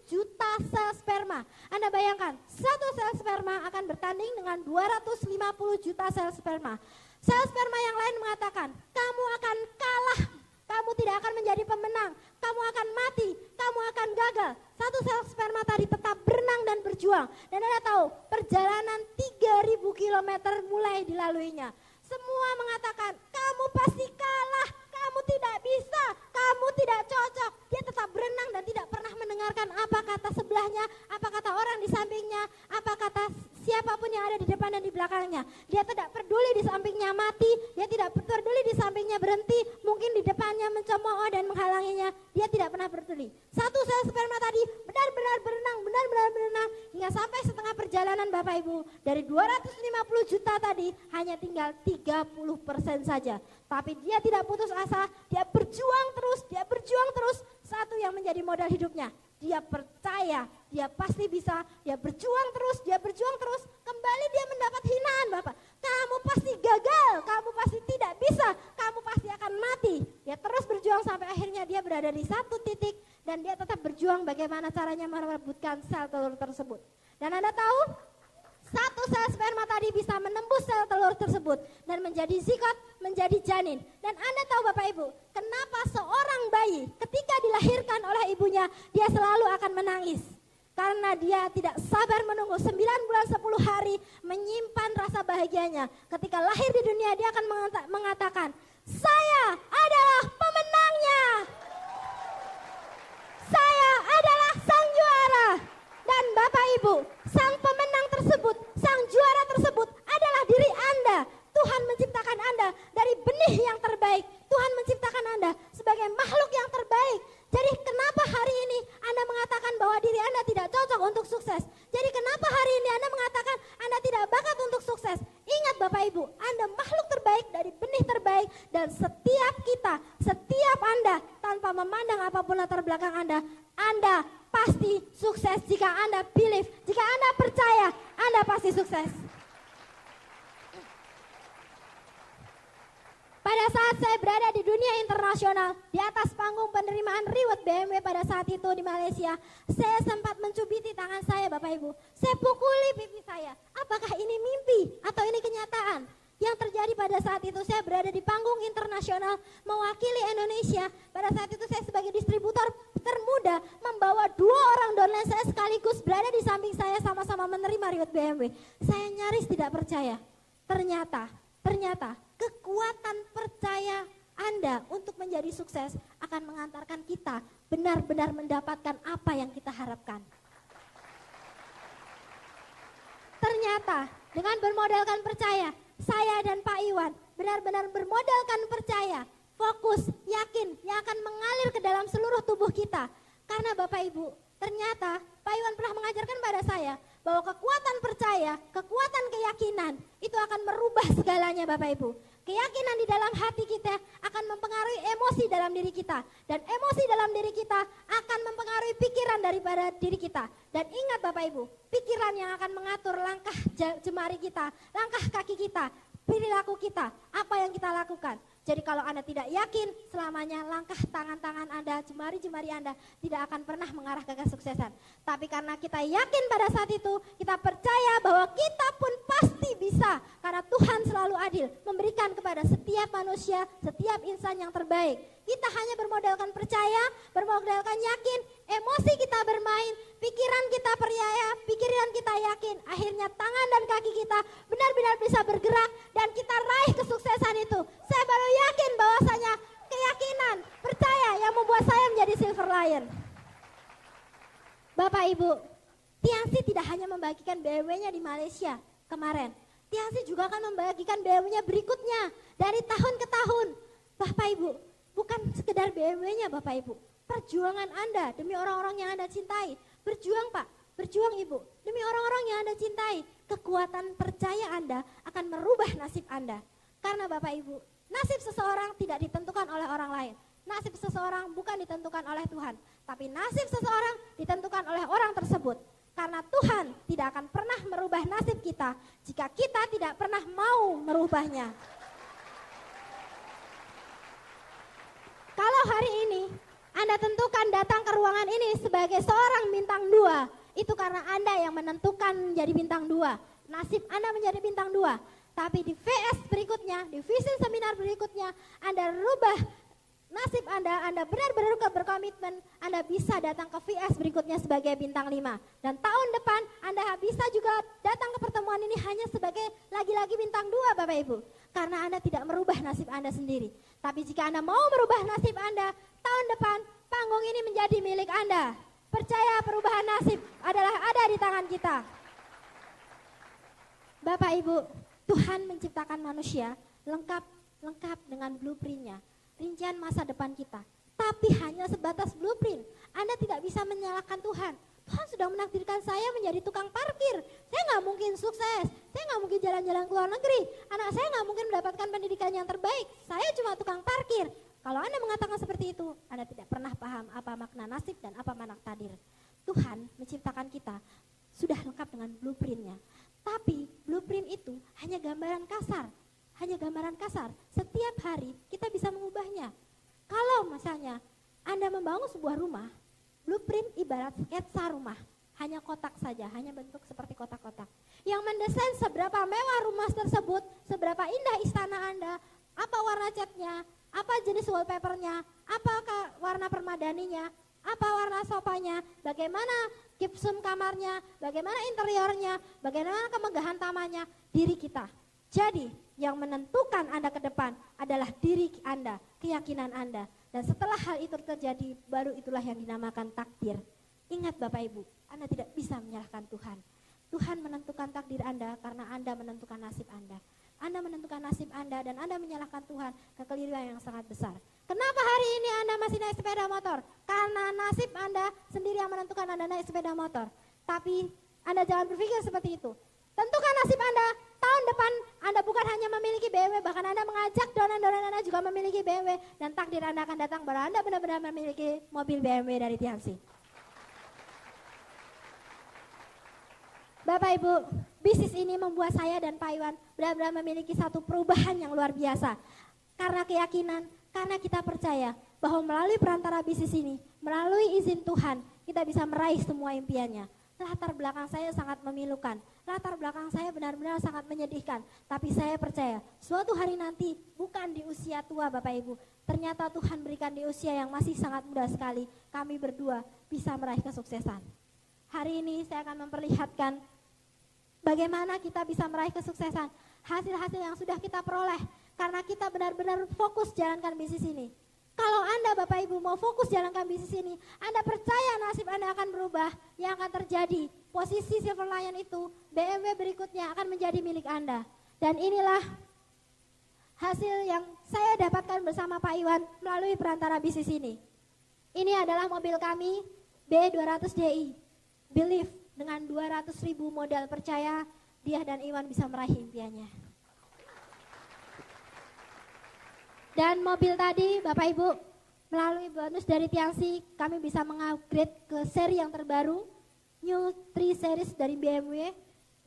juta sel sperma. Anda bayangkan, satu sel sperma akan bertanding dengan 250 juta sel sperma. Sel sperma yang lain mengatakan, kamu akan kalah, kamu tidak akan menjadi pemenang, kamu akan mati, kamu akan gagal. Satu sel sperma tadi tetap berenang dan berjuang. Dan Anda tahu, perjalanan 3.000 km mulai dilaluinya. Semua mengatakan, kamu pasti kalah, kamu tidak bisa, kamu tidak cocok. Dia tetap berenang dan tidak pernah mendengarkan apa kata sebelahnya, apa kata orang di sampingnya, apa kata siapapun yang ada di depan dan di belakangnya. Dia tidak peduli di sampingnya mati, dia tidak peduli di sampingnya berhenti, mungkin di depannya mencemooh dan menghalanginya. Dia tidak pernah peduli. Satu sel sperma tadi benar-benar berenang, hingga sampai setengah perjalanan Bapak Ibu. Dari 250 juta tadi hanya tinggal 30% saja. Tapi dia tidak putus asa, dia berjuang terus. Satu yang menjadi modal hidupnya, dia percaya, dia pasti bisa, dia berjuang terus. Kembali dia mendapat hinaan Bapak. Kamu pasti gagal, kamu pasti tidak bisa, kamu pasti akan mati. Dia terus berjuang sampai akhirnya dia berada di satu titik dan dia tetap berjuang bagaimana caranya merebutkan sel telur tersebut. Dan Anda tahu, satu sel sperma tadi bisa menembus sel telur tersebut dan menjadi zigot, menjadi janin. Dan Anda tahu Bapak Ibu, kenapa seorang bayi ketika dilahirkan oleh ibunya, dia selalu akan menangis. Karena dia tidak sabar menunggu 9 bulan 10 hari menyimpan rasa bahagianya. Ketika lahir di dunia dia akan mengatakan, saya adalah pemenangnya. Saya adalah sang juara. Dan Bapak Ibu, sang pemenang tersebut, sang juara tersebut adalah diri Anda. Tuhan menciptakan Anda dari benih yang terbaik. Tuhan menciptakan Anda sebagai makhluk yang terbaik. Jadi kenapa hari ini Anda mengatakan bahwa diri Anda tidak cocok untuk sukses? Jadi kenapa hari ini Anda mengatakan Anda tidak bakat untuk sukses? Ingat Bapak Ibu, Anda makhluk terbaik dari benih terbaik. Dan setiap kita, setiap Anda, tanpa memandang apapun latar belakang Anda pasti sukses. Jika Anda believe, jika Anda percaya, Anda pasti sukses. Pada saat saya berada di dunia internasional, di atas panggung penerimaan reward BMW pada saat itu di Malaysia, saya sempat mencubiti tangan saya Bapak Ibu. Saya pukuli pipi saya. Apakah ini mimpi atau ini kenyataan? Yang terjadi pada saat itu saya berada di panggung internasional mewakili Indonesia. Pada saat itu saya sebagai distributor termuda membawa 2 orang downline saya sekaligus berada di samping saya sama-sama menerima reward BMW. Saya nyaris tidak percaya. Ternyata kekuatan percaya Anda untuk menjadi sukses akan mengantarkan kita benar-benar mendapatkan apa yang kita harapkan. Ternyata dengan bermodalkan percaya, saya dan Pak Iwan benar-benar bermodalkan percaya, fokus, yakin yang akan mengalir ke dalam seluruh tubuh kita. Karena Bapak Ibu, ternyata Pak Iwan pernah mengajarkan pada saya bahwa kekuatan percaya, kekuatan keyakinan itu akan merubah segalanya Bapak Ibu. Keyakinan di dalam hati kita akan mempengaruhi emosi dalam diri kita. Dan emosi dalam diri kita akan mempengaruhi pikiran daripada diri kita. Dan ingat Bapak Ibu, pikiran yang akan mengatur langkah jemari kita, langkah kaki kita, perilaku kita, apa yang kita lakukan. Jadi kalau Anda tidak yakin, selamanya langkah tangan-tangan Anda, jemari-jemari Anda tidak akan pernah mengarah ke kesuksesan. Tapi karena kita yakin pada saat itu, kita percaya bahwa kita pun pasti bisa. Karena Tuhan selalu adil, memberikan kepada setiap manusia, setiap insan yang terbaik. Kita hanya bermodalkan percaya, bermodalkan yakin, emosi kita bermain, pikiran kita percaya, pikiran kita yakin. Akhirnya tangan dan kaki kita benar-benar bisa bergerak dan kita raih kesuksesan itu. Saya baru yakin bahwasanya keyakinan, percaya yang membuat saya menjadi Silver Lion. Bapak Ibu, Tiansi tidak hanya membagikan BMW-nya di Malaysia kemarin. Tiansi juga akan membagikan BMW-nya berikutnya dari tahun ke tahun. Bapak Ibu, bukan sekedar BMW-nya Bapak Ibu. Perjuangan Anda demi orang-orang yang Anda cintai. Berjuang Pak, berjuang Ibu. Demi orang-orang yang Anda cintai. Kekuatan percaya Anda akan merubah nasib Anda. Karena Bapak Ibu, nasib seseorang tidak ditentukan oleh orang lain. Nasib seseorang bukan ditentukan oleh Tuhan. Tapi nasib seseorang ditentukan oleh orang tersebut. Karena Tuhan tidak akan pernah merubah nasib kita jika kita tidak pernah mau merubahnya. Kalau hari ini Anda tentukan datang ke ruangan ini sebagai seorang bintang 2, itu karena Anda yang menentukan menjadi bintang 2. Nasib Anda menjadi bintang 2. Tapi di VS berikutnya, di vision seminar berikutnya, Anda rubah nasib Anda benar-benar berkomitmen, Anda bisa datang ke VS berikutnya sebagai bintang 5. Dan tahun depan Anda bisa juga datang ke pertemuan ini hanya sebagai lagi-lagi bintang 2 Bapak Ibu. Karena Anda tidak merubah nasib Anda sendiri. Tapi jika Anda mau merubah nasib Anda, tahun depan panggung ini menjadi milik Anda. Percaya perubahan nasib adalah ada di tangan kita. Bapak Ibu, Tuhan menciptakan manusia lengkap dengan blueprint-nya. Rincian masa depan kita, tapi hanya sebatas blueprint. Anda tidak bisa menyalahkan Tuhan. Tuhan sudah menakdirkan saya menjadi tukang parkir. Saya nggak mungkin sukses, saya nggak mungkin jalan-jalan ke luar negeri. Anak saya nggak mungkin mendapatkan pendidikan yang terbaik. Saya cuma tukang parkir. Kalau Anda mengatakan seperti itu, Anda tidak pernah paham apa makna nasib dan apa makna takdir. Tuhan menciptakan kita sudah lengkap dengan blueprint-nya. Tapi blueprint itu hanya gambaran kasar. Setiap hari kita bisa mengubahnya. Kalau misalnya Anda membangun sebuah rumah, blueprint ibarat sketsa rumah, hanya kotak saja, hanya bentuk seperti kotak-kotak. Yang mendesain seberapa mewah rumah tersebut, seberapa indah istana Anda, apa warna catnya, apa jenis wallpapernya, apakah warna permadaninya, apa warna sofanya, bagaimana gypsum kamarnya, bagaimana interiornya, bagaimana kemegahan tamannya, diri kita. Jadi yang menentukan Anda ke depan adalah diri Anda, keyakinan Anda. Dan setelah hal itu terjadi, baru itulah yang dinamakan takdir. Ingat Bapak Ibu, Anda tidak bisa menyalahkan Tuhan. Tuhan menentukan takdir Anda karena Anda menentukan nasib Anda. Anda menentukan nasib Anda dan Anda menyalahkan Tuhan, kekeliruan yang sangat besar. Kenapa hari ini Anda masih naik sepeda motor? Karena nasib Anda sendiri yang menentukan Anda naik sepeda motor. Tapi Anda jangan berpikir seperti itu. Tentukan nasib Anda, tahun depan Anda bukan hanya memiliki BMW, bahkan Anda mengajak donan-donan Anda juga memiliki BMW. Dan takdir Anda akan datang bahwa Anda benar-benar memiliki mobil BMW dari Tiansi. Bapak Ibu, bisnis ini membuat saya dan Pak Iwan benar-benar memiliki satu perubahan yang luar biasa. Karena keyakinan, karena kita percaya bahwa melalui perantara bisnis ini, melalui izin Tuhan, kita bisa meraih semua impiannya. Latar belakang saya sangat memilukan, latar belakang saya benar-benar sangat menyedihkan. Tapi saya percaya suatu hari nanti bukan di usia tua Bapak Ibu. Ternyata Tuhan berikan di usia yang masih sangat muda sekali. Kami berdua bisa meraih kesuksesan. Hari ini saya akan memperlihatkan bagaimana kita bisa meraih kesuksesan. Hasil-hasil yang sudah kita peroleh karena kita benar-benar fokus jalankan bisnis ini. Kalau Anda Bapak Ibu mau fokus jalankan bisnis ini, Anda percaya nasib Anda akan berubah, yang akan terjadi, posisi Silver Lion itu, BMW berikutnya akan menjadi milik Anda. Dan inilah hasil yang saya dapatkan bersama Pak Iwan melalui perantara bisnis ini. Ini adalah mobil kami, B200DI, Believe, dengan 200.000 modal percaya, dia dan Iwan bisa meraih impiannya. Dan mobil tadi Bapak Ibu melalui bonus dari Tiansi kami bisa mengupgrade ke seri yang terbaru New 3 Series dari BMW.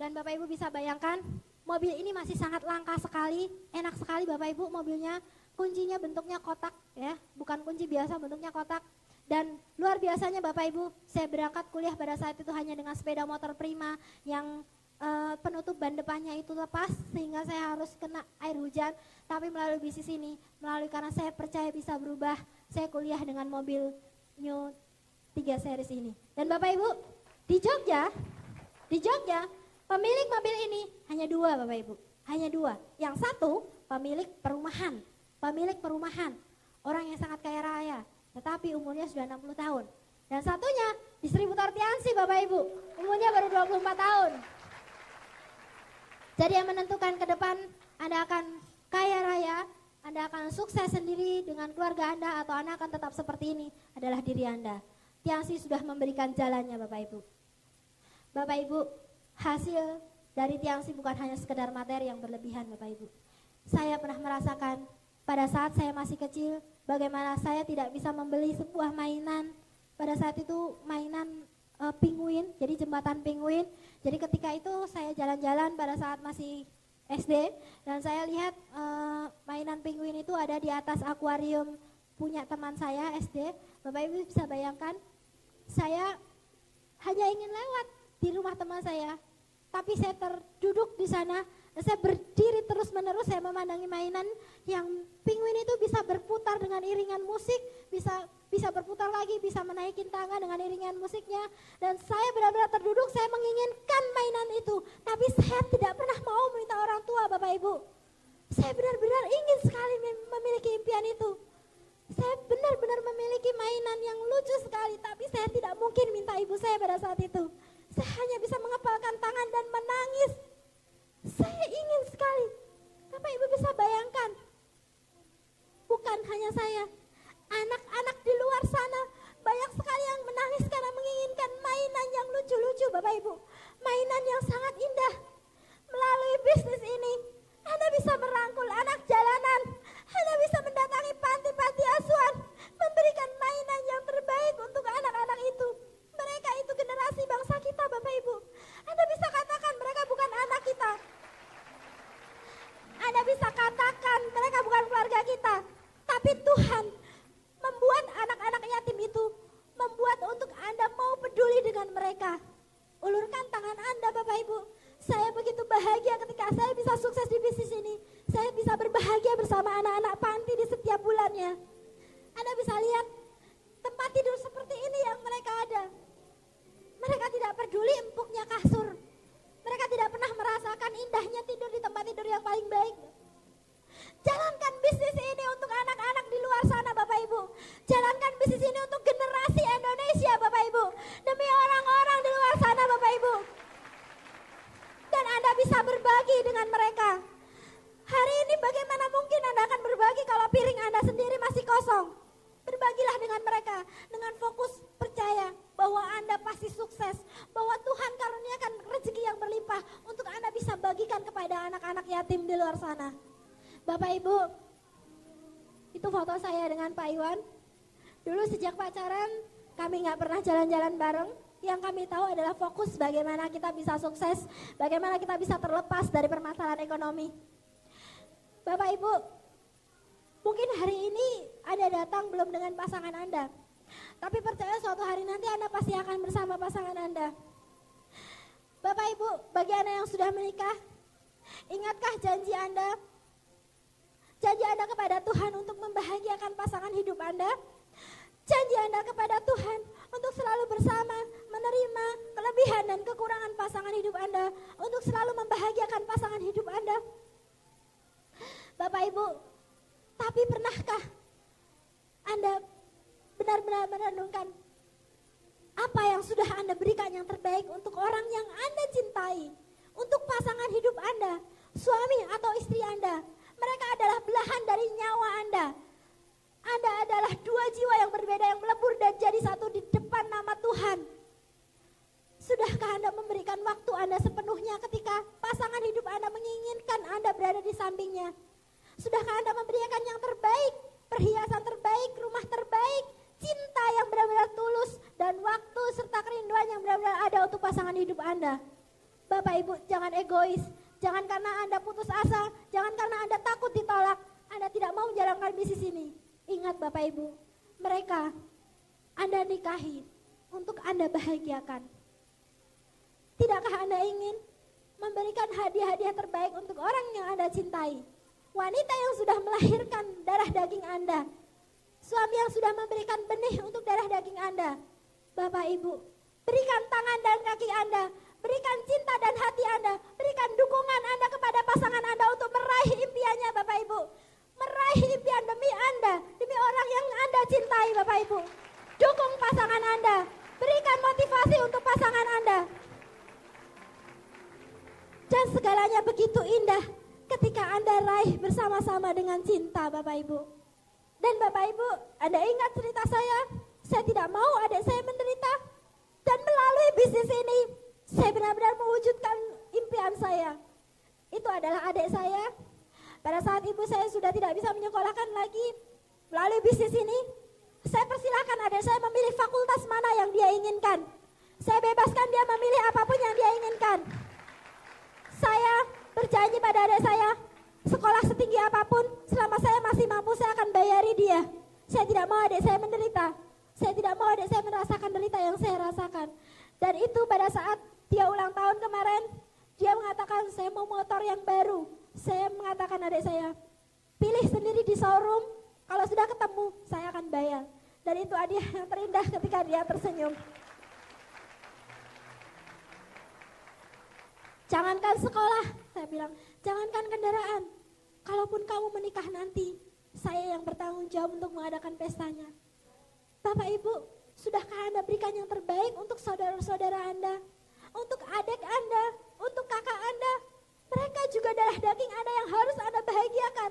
Dan Bapak Ibu bisa bayangkan mobil ini masih sangat langka sekali, enak sekali Bapak Ibu mobilnya. Kuncinya bentuknya kotak ya, bukan kunci biasa, bentuknya kotak. Dan luar biasanya Bapak Ibu, saya berangkat kuliah pada saat itu hanya dengan sepeda motor Prima yang penutup ban depannya itu lepas sehingga saya harus kena air hujan. Tapi melalui bisnis ini, karena saya percaya bisa berubah, saya kuliah dengan mobil New 3 Series ini. Dan Bapak Ibu, di Jogja pemilik mobil ini hanya 2 Bapak Ibu, hanya 2. Yang satu pemilik perumahan, orang yang sangat kaya raya, tetapi umurnya sudah 60 tahun. Dan satunya distributor Tiansi Bapak Ibu, umurnya baru 24 tahun. Jadi yang menentukan ke depan Anda akan kaya raya, Anda akan sukses sendiri dengan keluarga Anda, atau Anda akan tetap seperti ini adalah diri Anda. Tiansi sudah memberikan jalannya Bapak Ibu. Bapak Ibu, hasil dari Tiansi bukan hanya sekedar materi yang berlebihan Bapak Ibu. Saya pernah merasakan pada saat saya masih kecil, bagaimana saya tidak bisa membeli sebuah mainan. Pada saat itu mainan penguin, jadi jembatan penguin. Jadi ketika itu saya jalan-jalan pada saat masih SD dan saya lihat mainan penguin itu ada di atas akuarium punya teman saya SD, Bapak Ibu bisa bayangkan, saya hanya ingin lewat di rumah teman saya, tapi saya terduduk di sana, dan saya berdiri terus menerus, saya memandangi mainan yang penguin itu bisa berputar dengan iringan musik, bisa berputar lagi, bisa menaikin tangga dengan iringan musiknya, dan saya benar-benar terduduk, saya menginginkan mainan itu, tapi saya tidak pernah mau meminta orang tua, Bapak Ibu. Saya benar-benar ingin sekali memiliki impian itu. Saya benar-benar memiliki mainan yang lucu sekali, tapi saya tidak mungkin minta ibu saya pada saat itu. Saya hanya bisa mengepalkan tangan dan menangis. Saya ingin sekali. Bapak Ibu bisa bayangkan, bukan hanya saya, anak-anak di luar sana banyak sekali yang menangis karena menginginkan mainan yang lucu-lucu, Bapak Ibu. Mainan yang sangat indah. Melalui bisnis ini, Anda bisa merangkul anak jalanan, Anda bisa mendatangi panti-panti asuhan, memberikan mainan yang terbaik untuk anak-anak itu. Mereka itu generasi bangsa kita, Bapak Ibu. Anda bisa katakan mereka bukan anak kita. Anda bisa katakan mereka bukan keluarga kita. Tapi Tuhan membuat anak-anak yatim itu, membuat untuk Anda mau peduli dengan mereka. Ulurkan tangan Anda, Bapak Ibu. Saya begitu bahagia ketika saya bisa sukses di bisnis ini. Saya bisa berbahagia bersama anak-anak panti di setiap bulannya. Anda bisa lihat tempat tidur seperti ini yang mereka ada. Mereka tidak peduli empuknya kasur. Mereka tidak pernah merasakan indahnya tidur di tempat tidur yang paling baik. Jalankan bisnis ini untuk anak-anak di luar sana, Bapak Ibu. Jalankan bisnis ini untuk generasi Indonesia, Bapak Ibu. Demi orang-orang di luar sana, Bapak Ibu. Dan Anda bisa berbagi dengan mereka. Hari ini bagaimana mungkin Anda akan berbagi kalau piring Anda sendiri masih kosong? Berbagilah dengan mereka, dengan fokus percaya bahwa Anda pasti sukses, bahwa Tuhan karuniakan rezeki yang berlimpah untuk Anda bisa bagikan kepada anak-anak yatim di luar sana. Bapak Ibu, itu foto saya dengan Pak Iwan. Dulu sejak pacaran kami gak pernah jalan-jalan bareng. Yang kami tahu adalah fokus bagaimana kita bisa sukses, bagaimana kita bisa terlepas dari permasalahan ekonomi. Bapak Ibu, mungkin hari ini Anda datang belum dengan pasangan Anda, tapi percaya suatu hari nanti Anda pasti akan bersama pasangan Anda. Bapak Ibu, bagi Anda yang sudah menikah, ingatkah janji Anda kepada Tuhan untuk membahagiakan pasangan hidup Anda? Janji Anda kepada Tuhan untuk selalu bersama, menerima kelebihan dan kekurangan pasangan hidup Anda, untuk selalu membahagiakan pasangan hidup Anda. Bapak Ibu, tapi pernahkah Anda benar-benar merenungkan apa yang sudah Anda berikan yang terbaik untuk orang yang Anda cintai, untuk pasangan hidup Anda, suami atau istri Anda? Mereka adalah belahan dari nyawa Anda. Anda adalah dua jiwa yang berbeda yang melebur dan jadi satu di depan nama Tuhan. Sudahkah Anda memberikan waktu Anda sepenuhnya ketika pasangan hidup Anda menginginkan Anda berada di sampingnya? Sudahkah Anda memberikan yang terbaik, perhiasan terbaik, rumah terbaik, cinta yang benar-benar tulus, dan waktu serta kerinduan yang benar-benar ada untuk pasangan hidup Anda? Bapak Ibu, jangan egois. Jangan karena Anda putus asa, jangan karena Anda takut ditolak, Anda tidak mau menjalankan bisnis ini. Ingat Bapak Ibu, mereka Anda nikahi untuk Anda bahagiakan. Tidakkah Anda ingin memberikan hadiah-hadiah terbaik untuk orang yang Anda cintai? Wanita yang sudah melahirkan darah daging Anda, suami yang sudah memberikan benih untuk darah daging Anda. Bapak Ibu, berikan tangan dan kaki Anda, berikan cinta dan hati Anda, berikan dukungan Anda kepada pasangan Anda untuk meraih impiannya, Bapak Ibu. Meraih impian demi Anda, demi orang yang Anda cintai, Bapak Ibu. Dukung pasangan Anda, berikan motivasi untuk pasangan Anda. Dan segalanya begitu indah ketika Anda raih bersama-sama dengan cinta, Bapak Ibu. Dan Bapak Ibu, Anda ingat cerita saya tidak mau adik saya menderita. Dan melalui bisnis ini, saya benar-benar mewujudkan impian saya. Itu adalah adik saya. Pada saat ibu saya sudah tidak bisa menyekolahkan lagi, melalui bisnis ini, saya persilahkan adik saya memilih fakultas mana yang dia inginkan. Saya bebaskan dia memilih apapun yang dia inginkan. Saya berjanji pada adik saya, sekolah setinggi apapun, selama saya masih mampu, saya akan bayari dia. Saya tidak mau adik saya menderita. Saya tidak mau adik saya merasakan derita yang saya rasakan. Dan itu pada saat dia ulang tahun kemarin, dia mengatakan saya mau motor yang baru. Saya mengatakan adik saya, pilih sendiri di showroom, kalau sudah ketemu saya akan bayar. Dan itu hadiah yang terindah ketika dia tersenyum. Jangankan sekolah, saya bilang, jangankan kendaraan. Kalaupun kamu menikah nanti, saya yang bertanggung jawab untuk mengadakan pestanya. Bapak Ibu, sudahkah Anda berikan yang terbaik untuk saudara-saudara Anda? Untuk adik Anda, untuk kakak Anda? Mereka juga darah daging Anda yang harus Anda bahagiakan.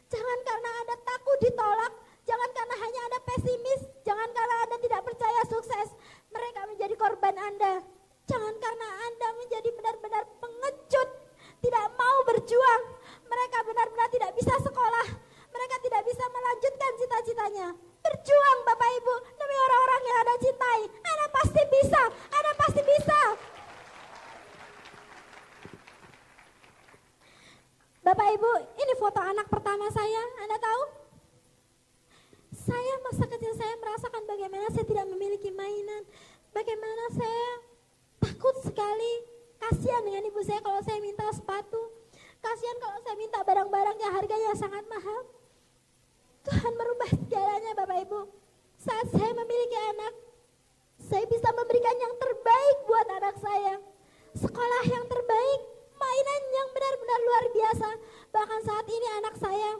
Jangan karena Anda takut ditolak, jangan karena hanya Anda pesimis, jangan karena Anda tidak percaya sukses, mereka menjadi korban Anda. Jangan karena Anda menjadi benar-benar pengecut, tidak mau berjuang, mereka benar-benar tidak bisa sekolah, mereka tidak bisa melanjutkan cita-citanya. Berjuang Bapak Ibu demi orang-orang yang Anda cintai. Anda pasti bisa, Anda pasti bisa. Bapak Ibu, ini foto anak pertama saya, Anda tahu? Saya masa kecil saya merasakan bagaimana saya tidak memiliki mainan, bagaimana saya takut sekali, kasihan dengan ibu saya kalau saya minta sepatu, kasihan kalau saya minta barang-barang yang harganya sangat mahal. Tuhan merubah segalanya Bapak Ibu. Saat saya memiliki anak, saya bisa memberikan yang terbaik buat anak saya. Sekolah yang terbaik, mainan yang benar-benar luar biasa. Bahkan saat ini anak saya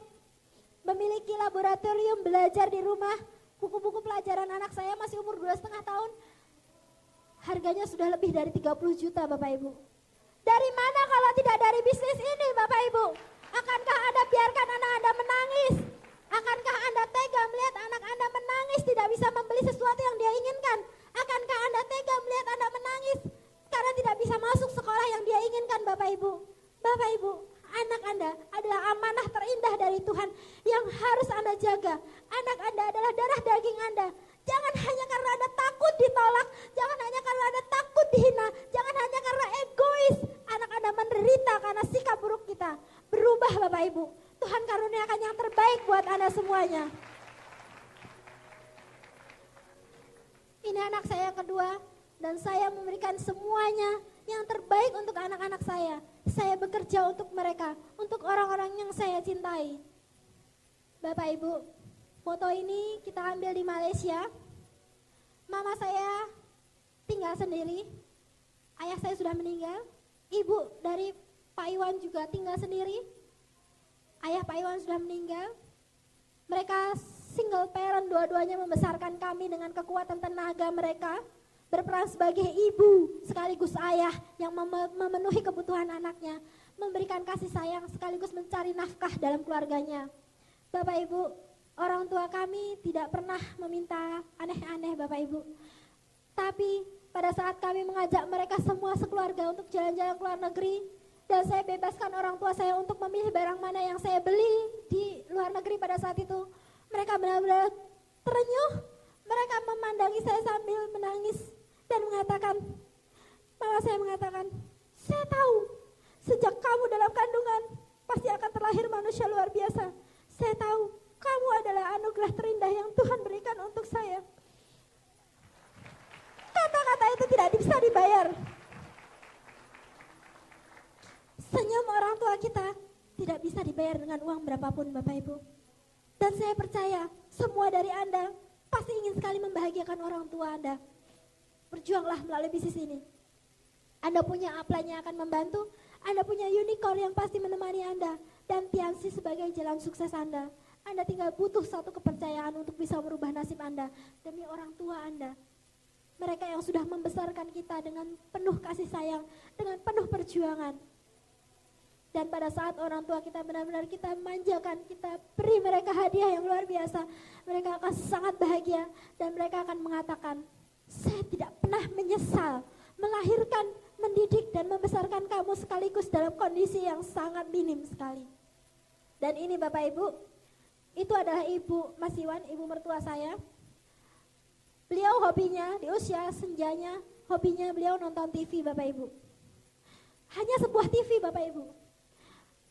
memiliki laboratorium belajar di rumah. Buku-buku pelajaran anak saya masih umur 2,5 tahun. Harganya sudah lebih dari 30 juta Bapak Ibu. Dari mana kalau tidak dari bisnis ini Bapak Ibu? Akankah Anda biarkan anak Anda menangis? Akankah Anda tega melihat anak Anda menangis tidak bisa membeli sesuatu yang dia inginkan? Akankah Anda tega melihat Anda menangis karena tidak bisa masuk sekolah yang dia inginkan Bapak Ibu? Bapak Ibu, anak Anda adalah amanah terindah dari Tuhan yang harus Anda jaga. Anak Anda adalah darah daging Anda. Jangan hanya karena Anda takut ditolak, jangan hanya karena Anda takut dihina, jangan hanya karena egois anak Anda menderita karena sikap buruk kita. Berubah Bapak Ibu. Tuhan karuniakan yang terbaik buat Anda semuanya. Ini anak saya yang kedua dan saya memberikan semuanya yang terbaik untuk anak-anak saya. Saya bekerja untuk mereka, untuk orang-orang yang saya cintai. Bapak Ibu, foto ini kita ambil di Malaysia. Mama saya tinggal sendiri, ayah saya sudah meninggal, ibu dari Pak Iwan juga tinggal sendiri. Ayah Pak Iwan sudah meninggal. Mereka single parent, dua-duanya membesarkan kami dengan kekuatan tenaga mereka. Berperan sebagai ibu sekaligus ayah yang memenuhi kebutuhan anaknya. Memberikan kasih sayang sekaligus mencari nafkah dalam keluarganya. Bapak Ibu, orang tua kami tidak pernah meminta aneh-aneh Bapak Ibu. Tapi pada saat kami mengajak mereka semua sekeluarga untuk jalan-jalan ke luar negeri, dan saya bebaskan orang tua saya untuk memilih barang mana yang saya beli di luar negeri pada saat itu. Mereka benar-benar terenyuh. Mereka memandangi saya sambil menangis dan mengatakan, mama saya mengatakan, saya tahu sejak kamu dalam kandungan pasti akan terlahir manusia luar biasa. Saya tahu kamu adalah anugerah terindah yang Tuhan berikan untuk saya. Kata-kata itu tidak bisa dibayar. Senyum orang tua kita tidak bisa dibayar dengan uang berapapun Bapak Ibu. Dan saya percaya semua dari Anda pasti ingin sekali membahagiakan orang tua Anda. Berjuanglah melalui bisnis ini. Anda punya upline yang akan membantu, Anda punya unicorn yang pasti menemani Anda, dan Tiansi sebagai jalan sukses Anda. Anda tinggal butuh satu kepercayaan untuk bisa merubah nasib Anda demi orang tua Anda. Mereka yang sudah membesarkan kita dengan penuh kasih sayang, dengan penuh perjuangan. Dan pada saat orang tua kita benar-benar kita manjakan, kita beri mereka hadiah yang luar biasa, mereka akan sangat bahagia dan mereka akan mengatakan, saya tidak pernah menyesal melahirkan, mendidik dan membesarkan kamu sekaligus dalam kondisi yang sangat minim sekali. Dan ini Bapak Ibu, itu adalah Ibu Mas Iwan, ibu mertua saya. Beliau hobinya di usia senjanya, hobinya beliau nonton TV Bapak Ibu. Hanya sebuah TV Bapak Ibu.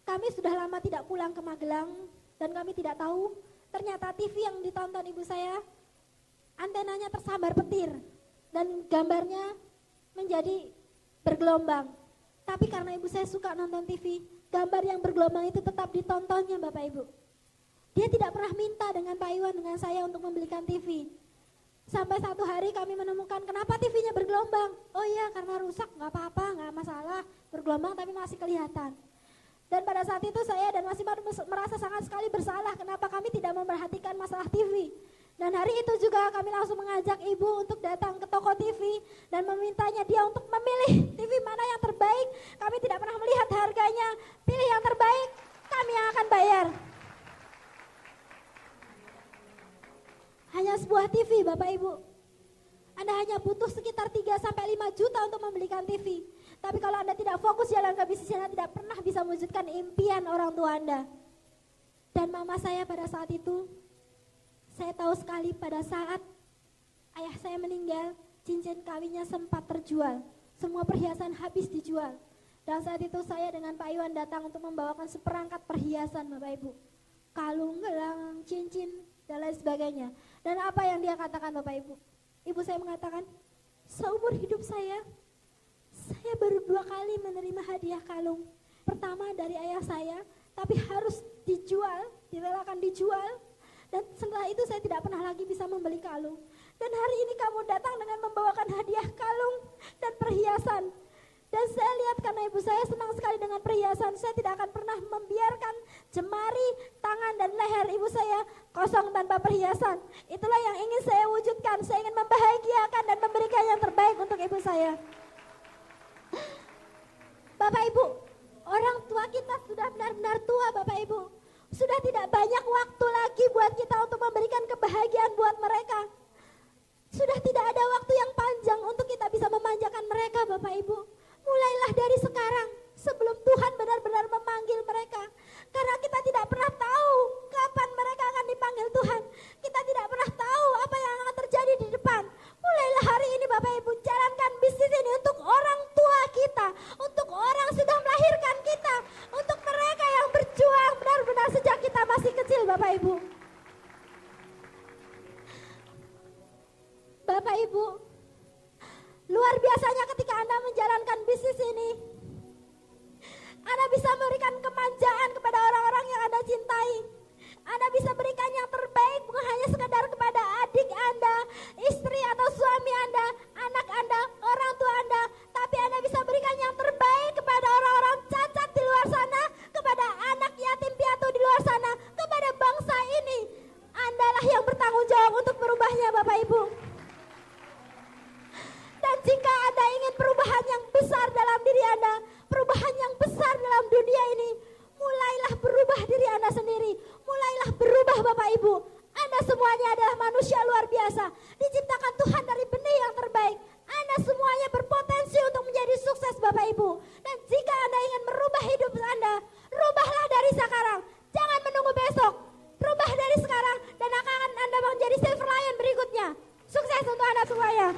Kami sudah lama tidak pulang ke Magelang dan kami tidak tahu ternyata TV yang ditonton ibu saya, antenanya tersambar petir dan gambarnya menjadi bergelombang. Tapi karena ibu saya suka nonton TV, gambar yang bergelombang itu tetap ditontonnya Bapak Ibu. Dia tidak pernah minta dengan Pak Iwan, dengan saya untuk membelikan TV. Sampai satu hari kami menemukan kenapa TV-nya bergelombang. Oh iya, karena rusak, nggak apa-apa, nggak masalah, bergelombang tapi masih kelihatan. Dan pada saat itu saya dan Mas Imar merasa sangat sekali bersalah kenapa kami tidak memperhatikan masalah TV. Dan hari itu juga kami langsung mengajak ibu untuk datang ke toko TV dan memintanya dia untuk memilih TV mana yang terbaik. Kami tidak pernah melihat harganya, pilih yang terbaik, kami yang akan bayar. Hanya sebuah TV Bapak Ibu. Anda hanya butuh sekitar 3-5 juta untuk membelikan TV. Tapi kalau Anda tidak fokus jalan ke bisnis, Anda tidak pernah bisa mewujudkan impian orang tua Anda. Dan mama saya pada saat itu, saya tahu sekali pada saat ayah saya meninggal, cincin kawinnya sempat terjual. Semua perhiasan habis dijual. Dan saat itu saya dengan Pak Iwan datang untuk membawakan seperangkat perhiasan Bapak Ibu. Kalung, gelang, cincin, dan lain sebagainya. Dan apa yang dia katakan Bapak Ibu? Ibu saya mengatakan, seumur hidup saya baru 2 kali menerima hadiah kalung. Pertama dari ayah saya, tapi harus dijual, direlakan dijual. Dan setelah itu saya tidak pernah lagi bisa membeli kalung. Dan hari ini kamu datang dengan membawakan hadiah kalung dan perhiasan. Dan saya lihat karena ibu saya senang sekali dengan perhiasan, saya tidak akan pernah membiarkan jemari, tangan dan leher ibu saya kosong tanpa perhiasan. Itulah yang ingin saya wujudkan, saya ingin membahagiakan dan memberikan yang terbaik untuk ibu saya. Bapak Ibu, orang tua kita sudah benar-benar tua Bapak Ibu. Sudah tidak banyak waktu lagi buat kita untuk memberikan kebahagiaan buat mereka. Sudah tidak ada waktu yang panjang untuk kita bisa memanjakan mereka Bapak Ibu. Mulailah dari sekarang sebelum Tuhan benar-benar memanggil mereka. Karena kita tidak pernah tahu kapan mereka akan dipanggil Tuhan. Kita tidak pernah tahu apa yang akan terjadi di depan. Mulailah hari ini Bapak Ibu, jalankan bisnis ini untuk orang tua kita, untuk orang sudah melahirkan kita, untuk mereka yang berjuang benar-benar sejak kita masih kecil Bapak Ibu. Bapak Ibu, luar biasanya ketika Anda menjalankan bisnis ini, Anda bisa memberikan kemanjaan kepada orang-orang yang Anda cintai. Anda bisa berikan yang terbaik bukan hanya sekedar kepada adik Anda, istri atau suami Anda, anak Anda, orang tua Anda, tapi Anda bisa berikan yang terbaik kepada orang-orang cacat di luar sana, kepada anak yatim piatu di luar sana, kepada bangsa ini. Andalah yang bertanggung jawab untuk merubahnya Bapak Ibu. Dan jika Anda ingin perubahan yang besar dalam diri Anda, perubahan yang besar dalam dunia ini, mulailah berubah diri Anda sendiri. Mulailah berubah Bapak Ibu. Anda semuanya adalah manusia luar biasa. Diciptakan Tuhan dari benih yang terbaik. Anda semuanya berpotensi untuk menjadi sukses Bapak Ibu. Dan jika Anda ingin merubah hidup Anda, rubahlah dari sekarang. Jangan menunggu besok. Rubah dari sekarang dan akan Anda menjadi silver lion berikutnya. Sukses untuk Anda semuanya.